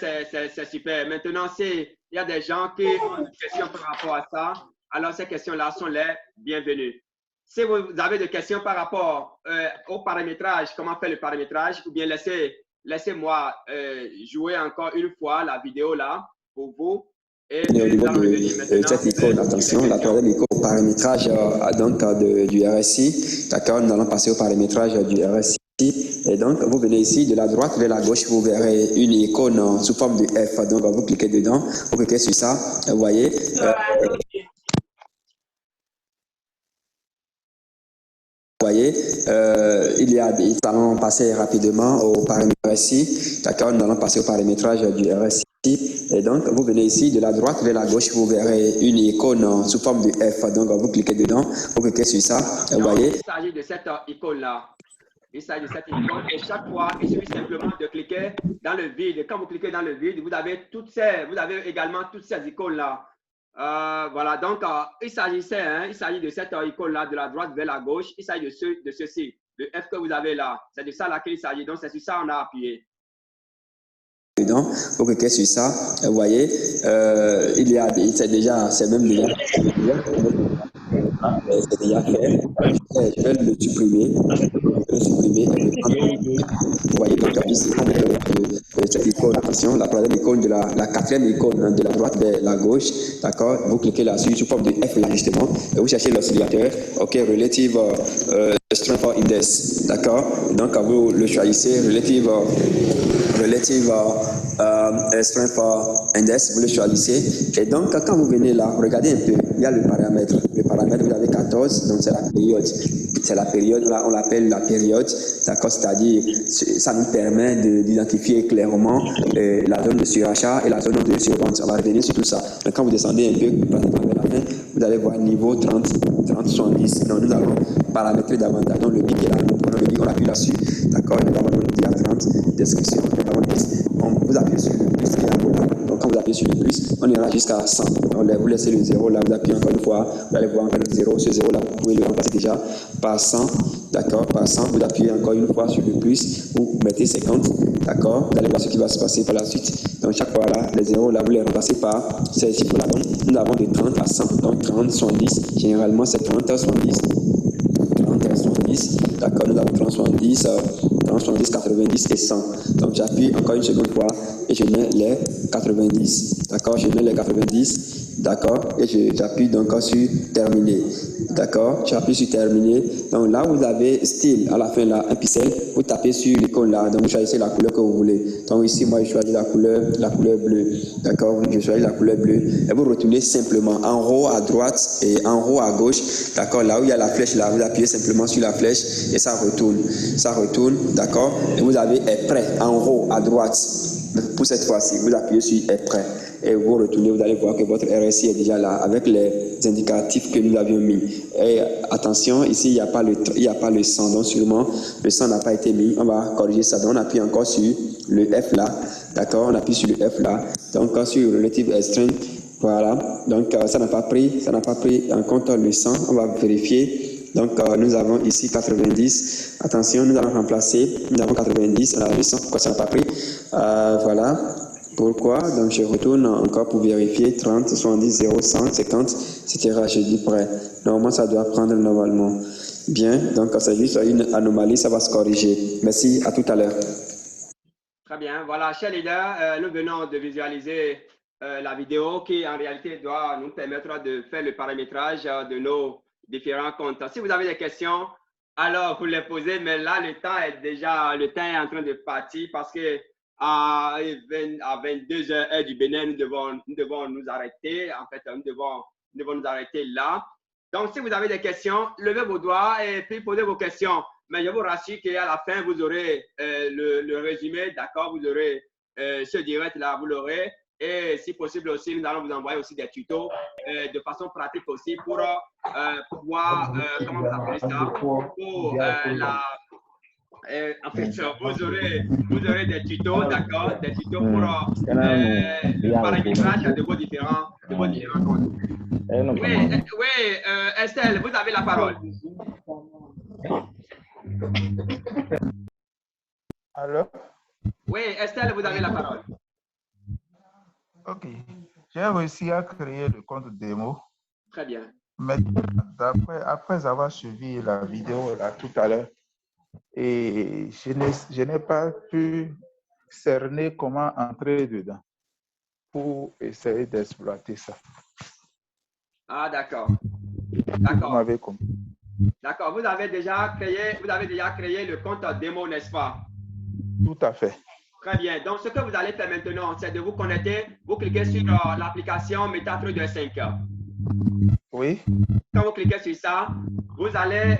c'est super. Maintenant, s'il y a des gens qui ont des questions par rapport à ça, alors ces questions-là sont les bienvenues. Si vous avez des questions par rapport au paramétrage, comment faire le paramétrage, ou bien laissez-moi jouer encore une fois la vidéo là pour vous. Et au niveau de cette icône, attention, la troisième icône, paramétrage du RSI. D'accord, nous allons passer au paramétrage du RSI. Et donc, vous venez ici, de la droite vers la gauche, vous verrez une icône sous forme de F. Donc, vous cliquez dedans, vous cliquez sur ça, vous voyez. Vous voyez, nous allons passer rapidement au paramètre RSI. D'accord, nous allons passer au paramétrage du RSI. Et donc, vous venez ici, de la droite vers la gauche, vous verrez une icône sous forme de F. Donc, vous cliquez dedans, vous cliquez sur ça. Vous voyez. Il s'agit de cette icône-là. Il s'agit de cette icône. Et chaque fois, il suffit simplement de cliquer dans le vide. Quand vous cliquez dans le vide, vous avez également toutes ces icônes-là. Voilà, donc il s'agit de cette icône-là, de la droite vers la gauche. Il s'agit de ceci, le F que vous avez là. C'est de ça là qu'il s'agit. Donc, c'est sur ça qu'on a appuyé. Dedans, vous cliquez sur ça, vous voyez, c'est même déjà fait. Je vais le supprimer. Vous voyez, donc ici, cette icône, attention, la troisième icône la quatrième icône de la droite vers la gauche, d'accord, vous cliquez là-dessus sous forme de F là justement, et vous cherchez l'oscillateur, ok, relative strength for index, d'accord, donc vous le choisissez, relative strength for index, vous le choisissez, et donc quand vous venez là, regardez un peu, il y a le paramètre, vous avez 14, donc c'est la période. c'est la période, on l'appelle la période, d'accord, c'est-à-dire ça nous permet d'identifier clairement la zone de surachat et la zone de survente. On va revenir sur tout ça. Donc, quand vous descendez un peu pratiquement vers la fin, vous allez voir niveau 30, 70. Donc, nous allons paramétrer davantage. Donc, le pic est là, nous prenons le pic, on appuie là-dessus, d'accord, nous avons il y a 30, description, nous avons 10. Vous appuyez sur le plus qui est à côté. Donc, quand vous appuyez sur le plus, on ira jusqu'à 100. Donc, vous laissez le 0 là, vous appuyez encore une fois, vous allez voir encore le 0. Ce 0 là, vous pouvez le remplacer déjà par 100. D'accord, par 100, vous appuyez encore une fois sur le plus, vous mettez 50. D'accord, vous allez voir ce qui va se passer par la suite. Donc, chaque fois là, les 0 là, vous les remplacez par ces chiffres là. Donc, nous avons de 30 à 100. Donc, 30, 70. Généralement, c'est 30 à 70. 30 à 70. D'accord, nous avons 30, 70. 70, 90 et 100. Donc, j'appuie encore une seconde fois et je mets les 90. D'accord, je mets les 90. D'accord, et j'appuie donc sur terminer. D'accord, j'appuie sur terminer. Donc, là, vous avez style à la fin là, un pixel. Vous tapez sur l'icône là. Donc, vous choisissez la couleur que vous voulez. Donc, ici, moi, je choisis la couleur bleue. D'accord, je choisis la couleur bleue. Et vous retournez simplement en haut à droite et en haut à gauche. D'accord, là où il y a la flèche là, vous appuyez simplement sur la flèche et ça retourne. Ça retourne. D'accord, et vous avez est prêt en haut à droite. Pour cette fois-ci, vous appuyez sur est prêt et vous retournez, vous allez voir que votre RSI est déjà là avec les indicatifs que nous avions mis. Et attention, ici, il n'y a pas le 100, donc sûrement le 100 n'a pas été mis. On va corriger ça. Donc, on appuie encore sur le F là. D'accord, on appuie sur le F là. Donc, sur Relative String, voilà. Donc, ça n'a pas pris en compte le 100. On va vérifier. Donc, nous avons ici 90. Attention, nous allons remplacer. Nous avons 90. On a 100. Pourquoi ça n'a pas pris? Voilà. Pourquoi? Donc, je retourne encore pour vérifier. 30, 70, 0, 100, 50, etc. Je dis prêt. Normalement, ça doit prendre normalement. Bien. Donc, c'est juste une anomalie. Ça va se corriger. Merci. À tout à l'heure. Très bien. Voilà, chers leaders, nous venons de visualiser la vidéo qui, en réalité, doit nous permettre de faire le paramétrage de nos différents comptes. Si vous avez des questions, alors vous les posez, mais là, le temps est en train de partir parce que à 22h heure du Bénin, nous devons nous arrêter. En fait, nous devons nous arrêter là. Donc, si vous avez des questions, levez vos doigts et puis posez vos questions. Mais je vous rassure qu'à la fin, vous aurez le résumé, d'accord? Vous aurez ce direct-là, vous l'aurez. Et si possible aussi, nous allons vous envoyer aussi des tutos de façon pratique aussi pour pouvoir, comment vous appelez ça, en fait, vous aurez des tutos, d'accord, des tutos pour le paramétrage de vos différents comptes. Oui, Estelle, vous avez la parole. Alors? Oui, Estelle, vous avez la parole. Ok. J'ai réussi à créer le compte démo. Très bien. Mais après avoir suivi la vidéo là tout à l'heure, et je n'ai pas pu cerner comment entrer dedans pour essayer d'exploiter ça. Ah, d'accord. D'accord. Vous m'avez compris. D'accord. Vous avez déjà créé le compte démo, n'est-ce pas? Tout à fait. Très bien. Donc, ce que vous allez faire maintenant, c'est de vous connecter. Vous cliquez sur l'application MetaTrader 5. Oui. Quand vous cliquez sur ça, vous allez,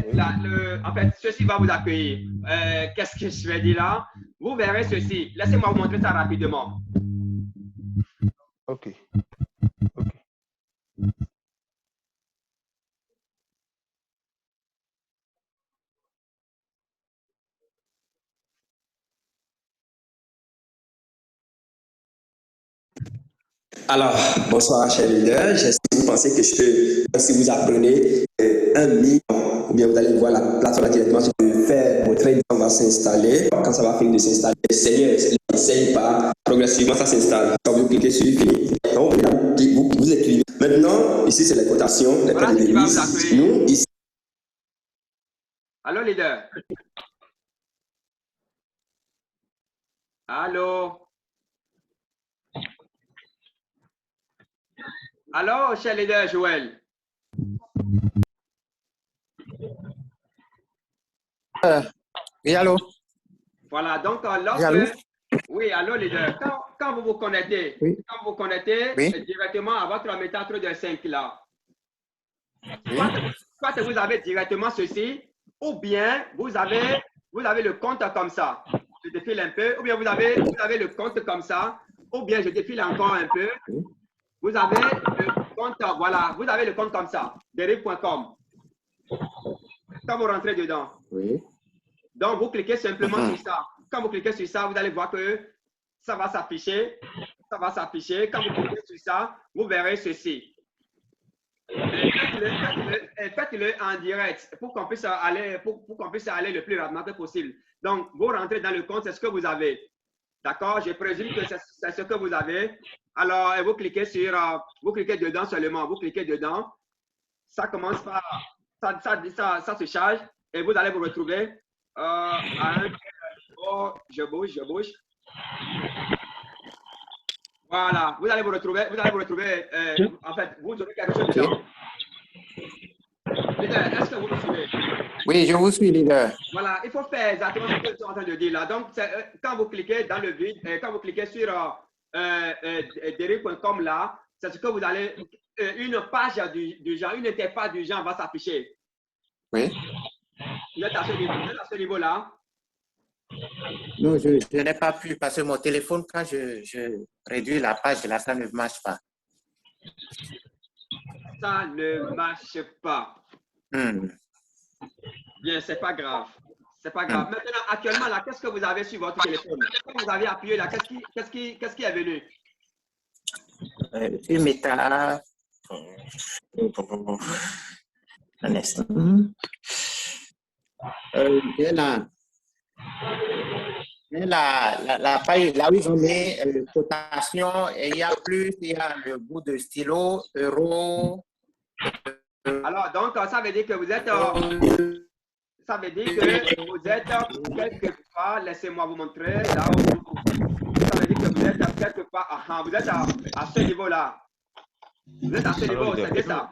en fait, ceci va vous accueillir. Qu'est-ce que je vais dire là? Vous verrez ceci. Laissez-moi vous montrer ça rapidement. OK. Alors, bonsoir, chers leaders. Si vous pensez que si vous apprenez un minimum, ou bien vous allez voir la plateforme directement sur faire votre trading va s'installer. Quand ça va finir de s'installer, essayez pas, progressivement ça s'installe. Quand vous cliquez sur fini, donc vous écrivez. Maintenant, ici c'est les cotations, les prix de devises. Nous, ici. Allô, leader? Allô? Allô, cher leader Joël? Oui, allô? Voilà, donc oui, allô, leader. Quand vous vous connectez, directement à votre MetaTrader 5 là, soit vous avez directement ceci, ou bien vous avez le compte comme ça. Je défile un peu, ou bien vous avez le compte comme ça, ou bien je défile encore un peu. Vous avez le compte, voilà, vous avez le compte comme ça, derive.com. Quand vous rentrez dedans, donc vous cliquez simplement sur ça. Quand vous cliquez sur ça, vous allez voir que ça va s'afficher. Ça va s'afficher. Quand vous cliquez sur ça, vous verrez ceci. Faites-le en direct pour qu'on puisse aller, le plus rapidement possible. Donc, vous rentrez dans le compte, c'est ce que vous avez. D'accord? Je présume que c'est ce que vous avez. Alors, vous cliquez dedans seulement. Vous cliquez dedans. Ça commence par, ça se charge et vous allez vous retrouver je bouge. Voilà, vous allez vous retrouver, en fait, vous aurez quelque chose dedans. Leader, est-ce que vous me suivez? Oui, je vous suis, leader. Voilà, il faut faire exactement ce que je suis en train de dire là. Donc, quand vous cliquez dans le vide, quand vous cliquez sur derive.com là, c'est ce que vous allez, une page du genre, une interface du genre va s'afficher. Oui. Vous êtes à ce niveau-là. Non, je n'ai pas pu parce que mon téléphone, quand je réduis la page, là, ça ne marche pas. Ça ne marche pas. Bien, c'est pas grave. C'est pas grave. Maintenant, actuellement, là, qu'est-ce que vous avez sur votre téléphone? Quand vous avez appuyé là, qu'est-ce qui est venu? Une méta. Un instant. La page, là où ils ont mis cotation, et il y a le bout de stylo, euro. Alors, donc, ça veut dire que vous êtes, quelque part, laissez-moi vous montrer, là où, ça veut dire que vous êtes quelque part, vous êtes à ce niveau-là. Vous êtes à ce niveau, c'est ça.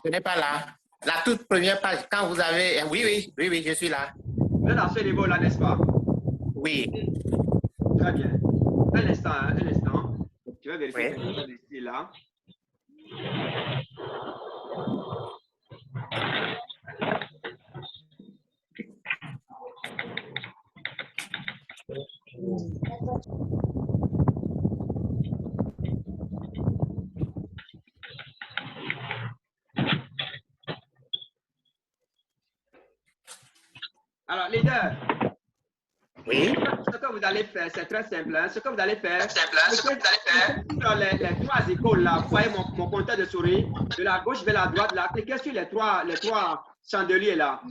Ce n'est pas là. La toute première page, quand vous avez, oui, je suis là. Vous êtes à ce niveau-là, n'est-ce pas? Oui. Très bien. Un instant. Je vais vérifier quelque chose ici, là. Alors, leader. Oui. Ce que vous allez faire, c'est très simple. Ce que vous allez faire, sur les trois icônes là, vous voyez mon pointeur de souris, de la gauche vers la droite, là, cliquez sur les trois chandeliers là.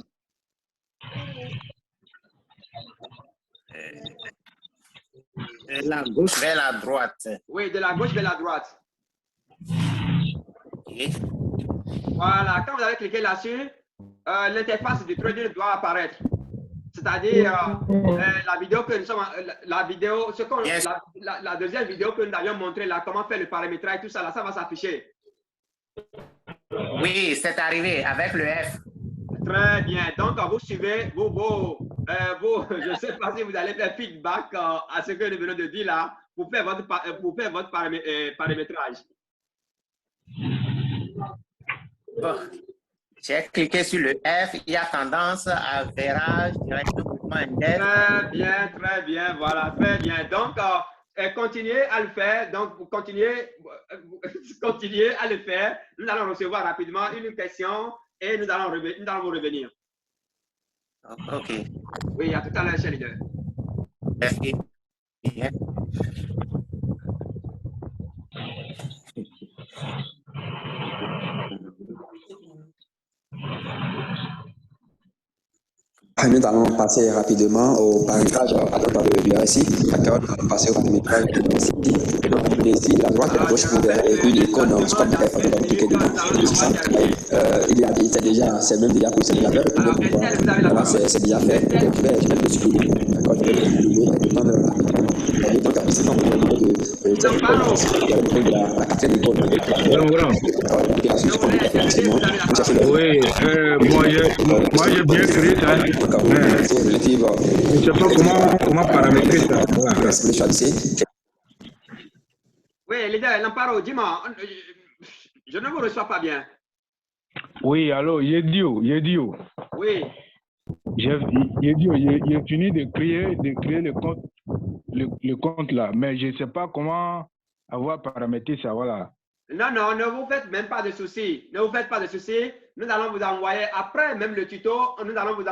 De la gauche vers la droite. Oui, de la gauche vers la droite. Okay. Voilà, quand vous avez cliqué là-dessus, l'interface du trader doit apparaître. C'est-à-dire la vidéo que nous sommes, la deuxième vidéo que nous avions montré là, comment faire le paramétrage, tout ça là, ça va s'afficher. Oui, c'est arrivé avec le F. Très bien. Donc, vous suivez, je ne sais pas si vous allez faire feedback à ce que nous venons de dire là, pour faire votre paramétrage. Bon. J'ai cliqué sur le F, il y a tendance à verrage, directement index. Très bien, voilà, très bien. Donc, continuez à le faire. Donc, continuez à le faire. Nous allons recevoir rapidement une question et nous allons vous revenir. OK. Oui, à tout à l'heure, cher leader. Merci. Nous allons passer rapidement au paramétrage du RSI. D'accord, nous allons passer au paramétrage du RSI. Et donc, vous venez ici, à droite et à gauche, vous verrez une icône dans le spot de F. Vous allez cliquer dedans. C'est même déjà positionné là-bas. Voilà, c'est déjà fait. Donc, je vais le supprimer. D'accord, je vais le supprimer. Donc, après, c'est quand vous avez la quatrième icône. Oui, moi j'ai bien créé ça. Je ne sais pas comment paramétrer ça. Voilà. Oui, leader, Lamparo, dis-moi, je ne vous reçois pas bien. Oui, allô, Yedio. Oui. J'ai fini de créer le compte là, mais je ne sais pas comment avoir paramétré ça, voilà. Non, non, ne vous faites même pas de soucis. Ne vous faites pas de soucis. Nous allons vous envoyer, après même le tuto, nous allons vous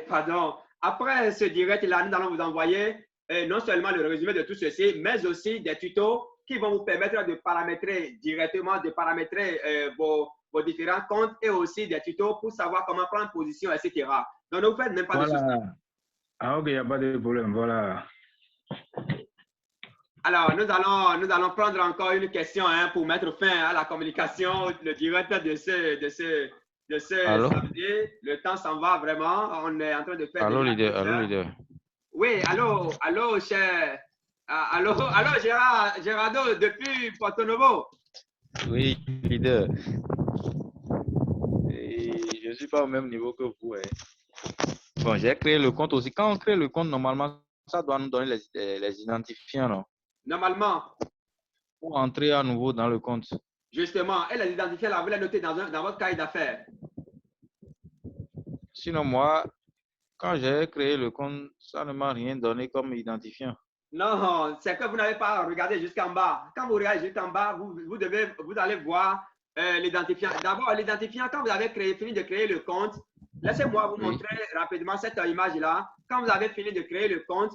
pardon, après ce direct-là, nous allons vous envoyer non seulement le résumé de tout ceci, mais aussi des tutos qui vont vous permettre de paramétrer directement, de paramétrer vos différents comptes et aussi des tutos pour savoir comment prendre position, etc. Donc, ne vous faites même pas de soucis. Ah, ok, il n'y a pas de problème, voilà. Alors, nous allons prendre encore une question pour mettre fin à la communication, le direct de ce samedi. Le temps s'en va vraiment. On est en train de faire. Allô, leader. Oui, allô, cher. Allô, Gerardo, depuis Porto Novo. Oui, leader. Et je ne suis pas au même niveau que vous. Bon, j'ai créé le compte aussi. Quand on crée le compte, normalement, ça doit nous donner les identifiants, non? Normalement. Pour entrer à nouveau dans le compte. Justement, et les identifiants, là, vous les notez dans votre cahier d'affaires. Sinon, moi, quand j'ai créé le compte, ça ne m'a rien donné comme identifiant. Non, c'est que vous n'avez pas regardé jusqu'en bas. Quand vous regardez jusqu'en bas, vous allez voir l'identifiant. D'abord, l'identifiant, quand vous avez fini de créer le compte, laissez-moi vous montrer rapidement cette image-là. Quand vous avez fini de créer le compte,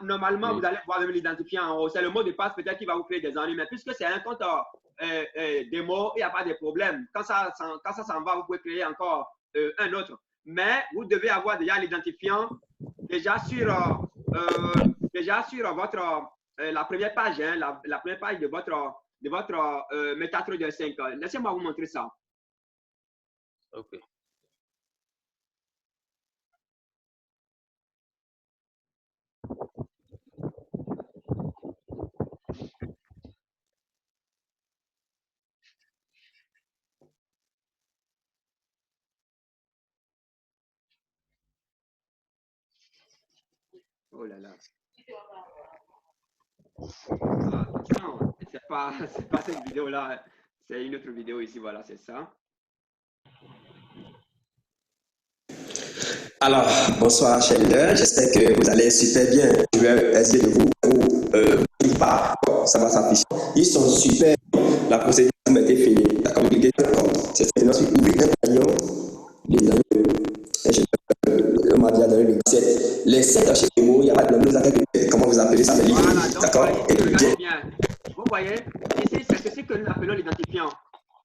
normalement, vous allez voir l'identifiant en haut. C'est le mot de passe peut-être qui va vous créer des ennuis, mais puisque c'est un compte démo, il n'y a pas de problème. Quand ça s'en va, vous pouvez créer encore un autre. Mais vous devez avoir déjà l'identifiant déjà sur votre la première page, la première page de votre MetaTrader 5. Laissez-moi vous montrer ça. Ok. Oh là là. Non, c'est pas cette vidéo-là. C'est une autre vidéo ici. Voilà, c'est ça. Alors, bonsoir, chers leaders. J'espère que vous allez super bien. Je vais essayer de vous pas. Ça va s'afficher. Ils sont super. La procédure est finie. La communication, c'est maintenant sur les agneaux. On m'a déjà donné les 7 HTML, il n'y a pas de problème. Comment vous appelez ça, les livres? Voilà, d'accord? Regardez bien. Vous voyez, ici, c'est ceci que nous appelons l'identifiant.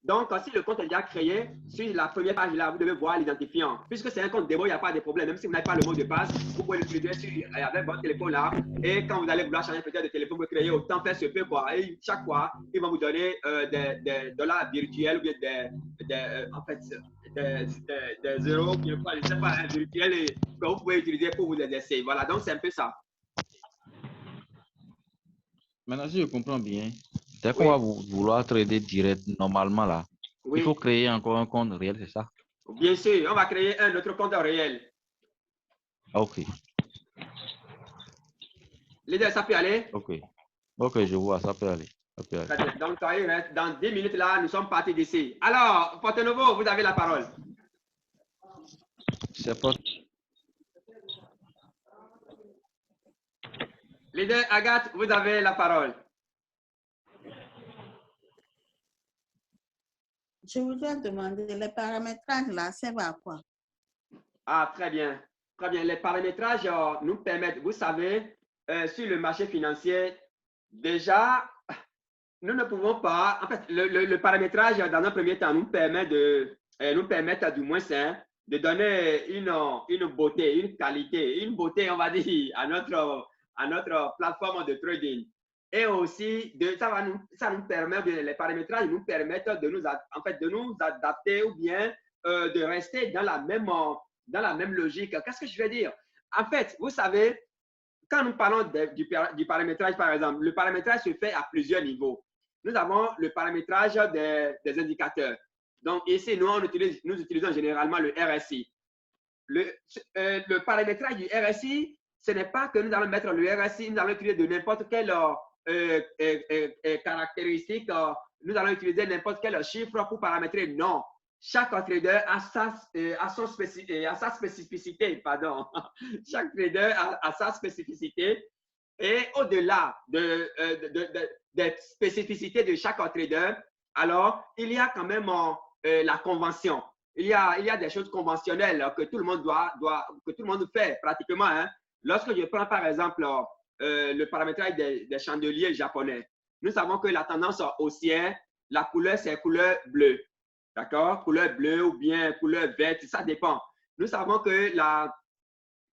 Donc, si le compte est déjà créé, sur la première page là, vous devez voir l'identifiant. Puisque c'est un compte démo, il n'y a pas de problème. Même si vous n'avez pas le mot de passe, vous pouvez l'utiliser avec votre téléphone là. Et quand vous allez vouloir changer peut-être de téléphone, vous créer autant faire ce peu quoi. Et chaque fois, il va vous donner des dollars virtuels ou bien des euros, je ne sais pas, virtuels que vous pouvez utiliser pour vous exercer. Voilà, donc c'est un peu ça. Maintenant, si je comprends bien, dès qu'on va vouloir trader direct normalement là, il faut créer encore un compte réel, c'est ça? Bien sûr, on va créer un autre compte réel. Ok. Leader, ça peut aller? Ok, je vois, ça peut aller. Très bien. Donc, dans 10 minutes là, nous sommes partis d'ici. Alors, Porto Novo, vous avez la parole. C'est pas... Leader Agathe, vous avez la parole. Je voudrais demander, les paramétrages là, ça va à quoi? Ah, très bien. Très bien. Les paramétrages nous permettent, vous savez, sur le marché financier, déjà, nous ne pouvons pas, en fait, le paramétrage, dans un premier temps, nous permet du moins de donner une beauté, une qualité, une beauté, on va dire, à notre plateforme de trading. Et aussi, ça nous permet, les paramétrages nous permettent de nous adapter ou bien de rester dans la même logique. Qu'est-ce que je veux dire? En fait, vous savez, quand nous parlons du paramétrage, par exemple, le paramétrage se fait à plusieurs niveaux. Nous avons le paramétrage des indicateurs. Donc, ici, nous utilisons généralement le RSI. Le paramétrage du RSI, ce n'est pas que nous allons mettre le RSI, nous allons utiliser de n'importe quelle caractéristique, nous allons utiliser n'importe quel chiffre pour paramétrer. Non. chaque trader a sa spécificité, pardon. Chaque trader a sa spécificité. Et au-delà des spécificités de chaque trader, alors, il y a quand même la convention. Il y a des choses conventionnelles que tout le monde que tout le monde fait pratiquement. Hein. Lorsque je prends par exemple le paramétrage des chandeliers japonais, nous savons que la tendance haussière, la couleur, c'est couleur bleue. D'accord? Couleur bleue ou bien couleur verte, ça dépend. Nous savons que la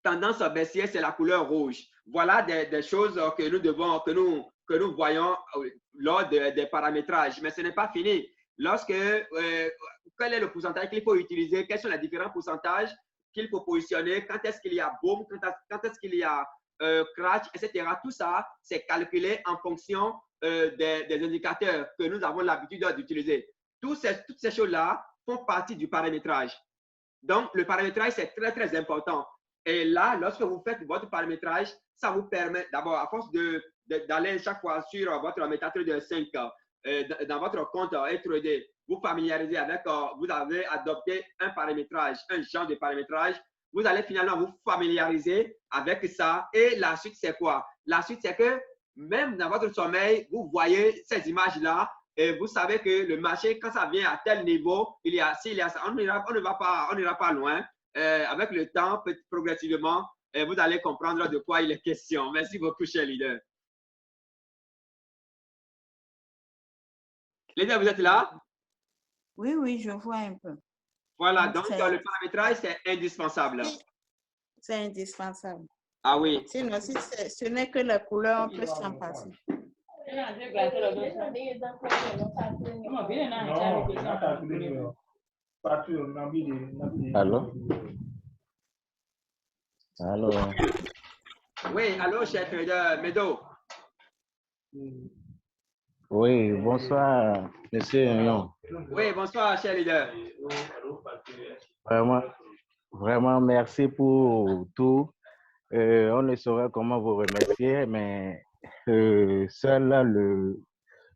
tendance baissière, c'est la couleur rouge. Voilà des choses que nous voyons lors des paramétrages. Mais ce n'est pas fini. Quel est le pourcentage qu'il faut utiliser? Quels sont les différents pourcentages qu'il faut positionner? Quand est-ce qu'il y a boom? Quand est-ce qu'il y a crash, etc. Tout ça, c'est calculé en fonction des indicateurs que nous avons l'habitude d'utiliser. Toutes ces choses-là font partie du paramétrage. Donc, le paramétrage, c'est très, très important. Et là, lorsque vous faites votre paramétrage, ça vous permet d'abord, à force d'aller chaque fois sur votre MetaTrader 5, dans votre compte eTrader, vous familiariser avec, vous avez adopté un paramétrage, un genre de paramétrage. Vous allez finalement vous familiariser avec ça. Et la suite, c'est quoi? La suite, c'est que même dans votre sommeil, vous voyez ces images-là et vous savez que le marché, quand ça vient à tel niveau, on n'ira pas loin. Avec le temps, progressivement, vous allez comprendre de quoi il est question. Merci beaucoup, cher leader. Leader, vous êtes là? Oui, oui, je vois un peu. Voilà, donc le paramétrage, c'est indispensable. C'est indispensable. Ah oui. Sinon, si ce n'est que la couleur, on peut s'en passer. Allô? Allô? Oui, allô, cher trader Medo. Oui, bonsoir, monsieur Yon. Oui, bonsoir, cher leader. Vraiment, merci pour tout. On ne saurait comment vous remercier, mais seul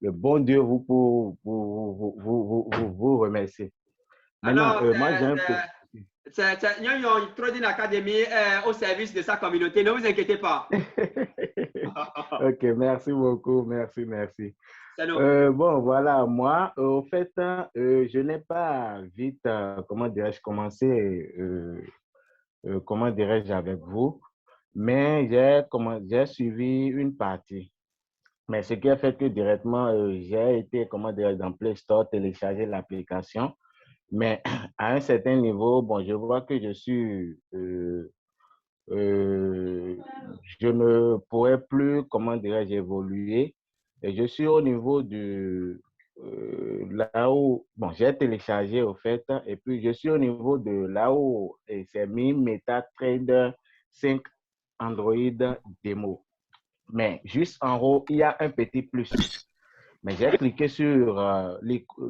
le bon Dieu vous remercie. Alors, Yon Trading Academy est au service de sa communauté, ne vous inquiétez pas. Ok, merci beaucoup, merci. Bon, voilà, moi, au fait, je n'ai pas vite, comment dirais-je, commencé, comment dirais-je, avec vous, mais j'ai suivi une partie. Mais ce qui a fait que directement, j'ai été, comment dirais-je, dans Play Store, télécharger l'application. Mais à un certain niveau, bon, je vois que je suis, je ne pourrais plus, comment dirais-je, évoluer. Et je suis au niveau du, là où, bon, j'ai téléchargé au fait, et puis je suis au niveau de là où c'est mis MetaTrader 5 Android démo. Mais juste en haut, il y a un petit plus. Mais j'ai cliqué sur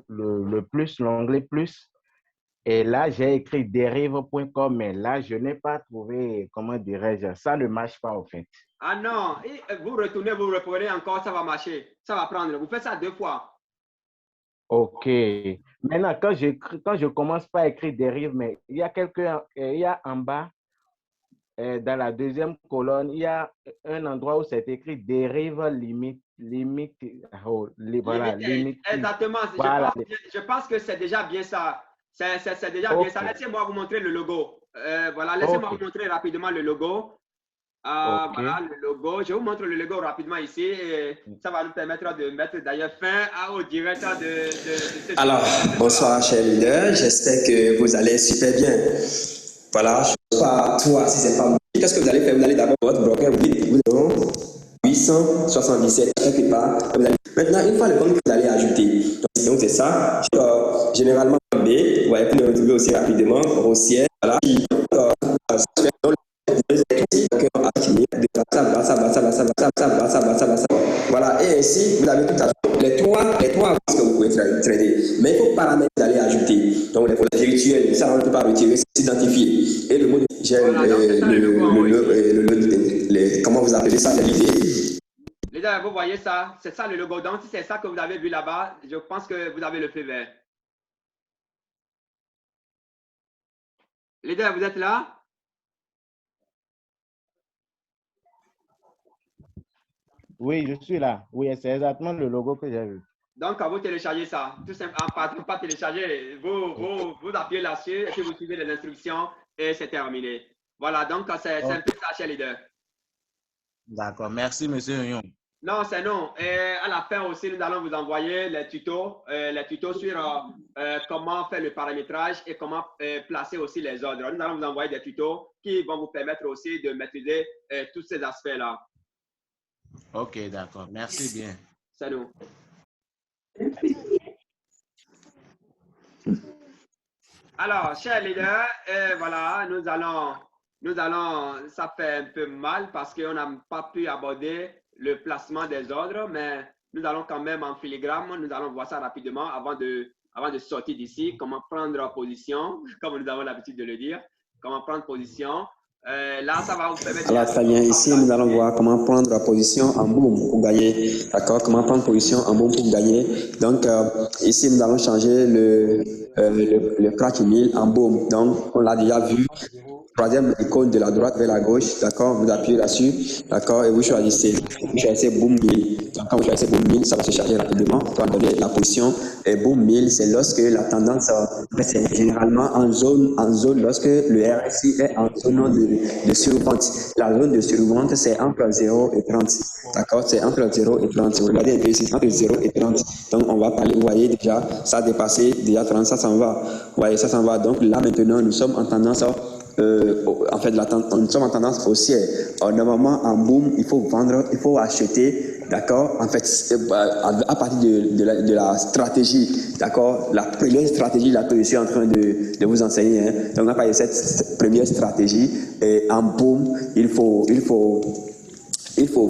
le plus, l'onglet plus. Et là, j'ai écrit dérive.com, mais là, je n'ai pas trouvé, comment dirais-je, ça ne marche pas, au fait. Ah non, vous retournez, vous reprenez encore, ça va marcher. Ça va prendre. Vous faites ça 2 fois. OK. Maintenant, quand je commence par écrire dérive, mais il y a en bas, dans la deuxième colonne, il y a un endroit où c'est écrit dérive limite. Voilà, limite. Exactement. Voilà. Je pense que c'est déjà bien ça. C'est déjà bien ça. Laissez-moi vous montrer le logo. Voilà, laissez-moi vous montrer rapidement le logo. Voilà le logo. Je vous montre le logo rapidement ici. Et ça va nous permettre de mettre d'ailleurs fin au direct de cette... Alors, bonsoir, cher leader. J'espère que vous allez super bien. Voilà, je ne sais pas toi si c'est pas moi. Qu'est-ce que vous allez faire? Vous allez d'abord votre broker, vous avez 877 quelque part. Maintenant, une fois le compte que vous allez ajouter, donc c'est ça. Généralement B, vous voyez, vous le retrouvez aussi rapidement, haussière, voilà. Voilà, et ainsi, vous avez tout à fait les trois que vous pouvez trader. Mais il faut paramètres d'aller ajouter. Donc, les volets virtuels, ça, on ne peut pas retirer, c'est identifié. Et le mot, comment vous appelez ça, l'idée. Les gars, vous voyez ça, c'est ça le logo. Donc, si c'est ça que vous avez vu là-bas, je pense que vous avez le feu vert. Leader, vous êtes là? Oui, je suis là. Oui, c'est exactement le logo que j'ai vu. Donc, quand vous téléchargez ça, tout simplement, pas télécharger, vous appuyez là-dessus et puis vous suivez les instructions et c'est terminé. Voilà, donc c'est un peu ça, cher leader. D'accord, merci, monsieur Union. Non, c'est non. Et à la fin aussi, nous allons vous envoyer les tutos sur comment faire le paramétrage et comment placer aussi les ordres. Nous allons vous envoyer des tutos qui vont vous permettre aussi de maîtriser tous ces aspects-là. Ok, d'accord. Merci bien. C'est nous. Alors, chers leaders, voilà, nous allons, ça fait un peu mal parce qu'on n'a pas pu aborder le placement des ordres, mais nous allons quand même en filigrane, nous allons voir ça rapidement avant de sortir d'ici, comment prendre position, comme nous avons l'habitude de le dire, comment prendre position. Là, ça va vous permettre... Alors, très bien. Ici, nous allons voir comment prendre la position en boom pour gagner. D'accord? Comment prendre position en boom pour gagner. Donc, ici, nous allons changer le crack email en boom. Donc, on l'a déjà vu. Troisième icône de la droite vers la gauche. D'accord? Vous appuyez là-dessus. D'accord? Et vous choisissez boom 1000. Donc, quand vous choisissez boom 1000, ça va se charger rapidement. Ça va donner la position. Et boom 1000, c'est lorsque la tendance, c'est généralement en zone, lorsque le RSI est en zone de survente. La zone de survente, c'est entre 0 et 30. D'accord? C'est entre 0 et 30. Regardez un peu ici, entre 0 et 30. Donc, on va parler, vous voyez déjà, ça a dépassé, déjà 30, ça s'en va. Vous voyez, ça s'en va. Donc, là, maintenant, nous sommes en tendance, en fait, nous sommes en tendance haussière. Normalement, en boom, il faut vendre, il faut acheter. D'accord? En fait, à partir de la stratégie, d'accord? La première stratégie là, que je suis en train de vous enseigner. Hein. Donc, on a parlé de cette première stratégie. Et en boom, il faut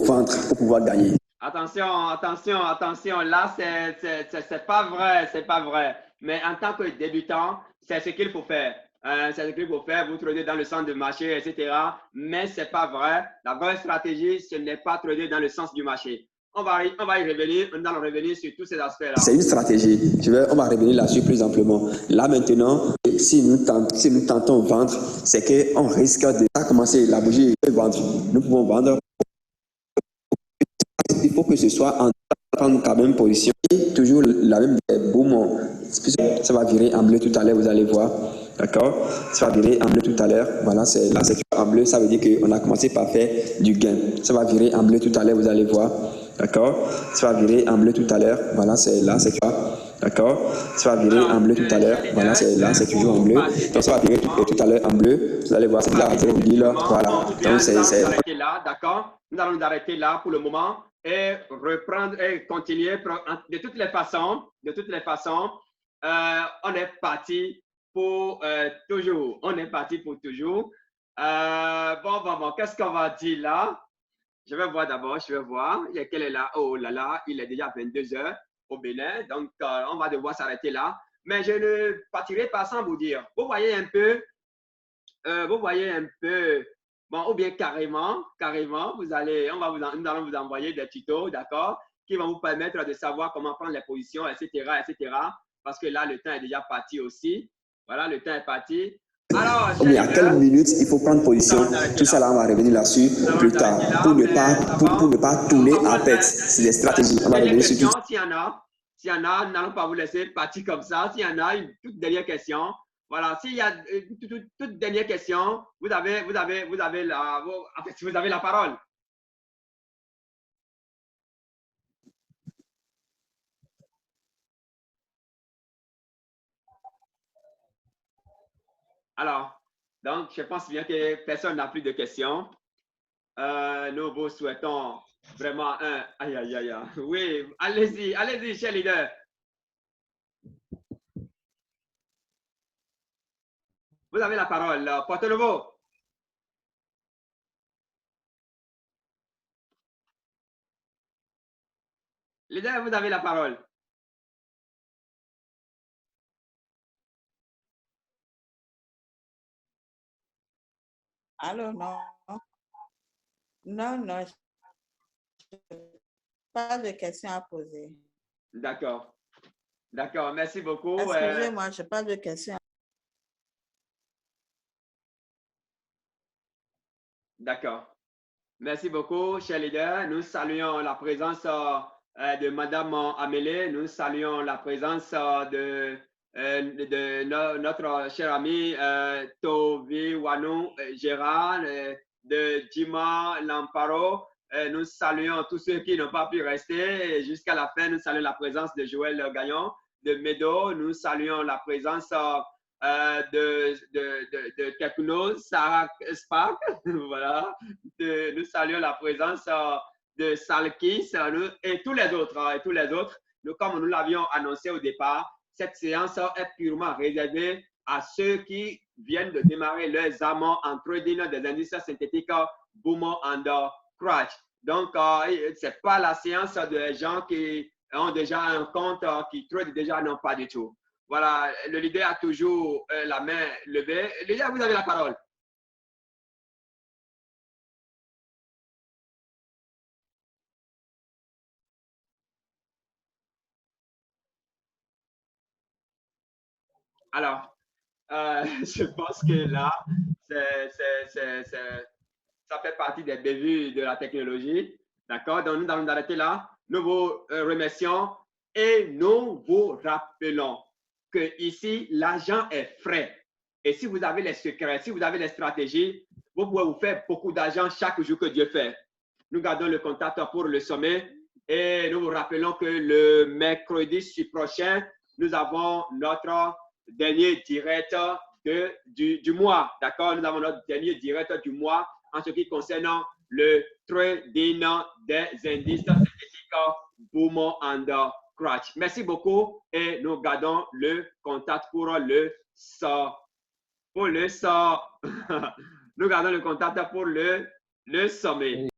vendre pour pouvoir gagner. Attention, attention, attention. Là, c'est pas vrai, c'est pas vrai. Mais en tant que débutant, c'est ce qu'il faut faire. C'est ce qu'il faut faire. Vous trader dans le sens de marché, etc. Mais c'est pas vrai. La vraie stratégie, ce n'est pas trader dans le sens du marché. On va y revenir. Nous allons revenir sur tous ces aspects-là. C'est une stratégie. On va revenir là-dessus plus amplement. Là maintenant, si nous tentons vendre, c'est qu'on risque de commencer la bougie et vendre. Nous pouvons vendre. Il faut que ce soit en prendre quand même position. Toujours la même boum. Ça va virer en bleu tout à l'heure, vous allez voir. D'accord? Ça va virer en bleu tout à l'heure. Voilà, c'est là, c'est en bleu. Ça veut dire qu'on a commencé par faire du gain. Ça va virer en bleu tout à l'heure, vous allez voir. D'accord? Ça va virer en bleu tout à l'heure. Voilà, c'est là, c'est quoi? D'accord? Ça va virer en bleu tout à l'heure. Voilà, c'est là, c'est toujours en bleu. Donc, ça va virer tout à l'heure en bleu. Vous allez voir, c'est là, voilà. Donc, c'est. D'accord? Nous allons nous arrêter là pour le moment et reprendre et continuer. De toutes les façons, on est parti pour toujours. On est parti pour toujours. Bon. Qu'est-ce qu'on va dire là? Je vais voir d'abord, Il y a quel est là? Oh là là, il est déjà 22 heures au Bénin. Donc, on va devoir s'arrêter là. Mais je ne partirai pas sans vous dire. Vous voyez un peu, bon, ou bien carrément, nous allons vous envoyer des tutos, d'accord, qui vont vous permettre de savoir comment prendre les positions, etc., parce que là, le temps est déjà parti aussi. Voilà, le temps est parti. Alors, à quelle minute il faut prendre position? Tout ça, là, on va revenir là-dessus plus tard pour ne pas tourner à perte. C'est des stratégies. On va revenir sur tout. S'il y en a, nous n'allons pas vous laisser partir comme ça. S'il y en a une toute dernière question, voilà, s'il y a toute dernière question, vous avez la parole. Alors, donc, je pense bien que personne n'a plus de questions. Nous vous souhaitons vraiment un... Aïe. Oui, allez-y, cher leader. Vous avez la parole. Porte Nouveau. Leader, vous avez la parole. Alors, non. Pas de questions à poser. D'accord, merci beaucoup. Excusez-moi, je n'ai pas de questions. D'accord. Merci beaucoup, cher leader. Nous saluons la présence de Madame Amélie. Nous saluons la présence de notre cher ami Tovi Wanou Gérard, de Jima Lamparo. Nous saluons tous ceux qui n'ont pas pu rester jusqu'à la fin. Nous saluons la présence de Joël Gagnon, de Medo. Nous saluons la présence de Techno, Sarah Spark. Voilà. Nous saluons la présence de Salkis et tous les autres. Comme nous l'avions annoncé au départ, cette séance est purement réservée à ceux qui viennent de démarrer leurs amants en trading des indices synthétiques Boomo and Crutch. Donc, ce n'est pas la séance des gens qui ont déjà un compte, qui trade déjà, non, pas du tout. Voilà, le leader a toujours la main levée. Leader, vous avez la parole. Alors, je pense que là, ça fait partie des bévues de la technologie. D'accord? Donc, nous allons nous arrêter là. Nous vous remercions et nous vous rappelons que ici, l'argent est frais. Et si vous avez les secrets, si vous avez les stratégies, vous pouvez vous faire beaucoup d'argent chaque jour que Dieu fait. Nous gardons le contact pour le sommet et nous vous rappelons que le mercredi prochain, nous avons notre dernier direct du mois. D'accord? Nous avons notre dernier direct du mois en ce qui concerne le trading des indices synthétiques Boomo and Crutch. Merci beaucoup et nous gardons le contact pour le nous gardons le contact pour le sommet.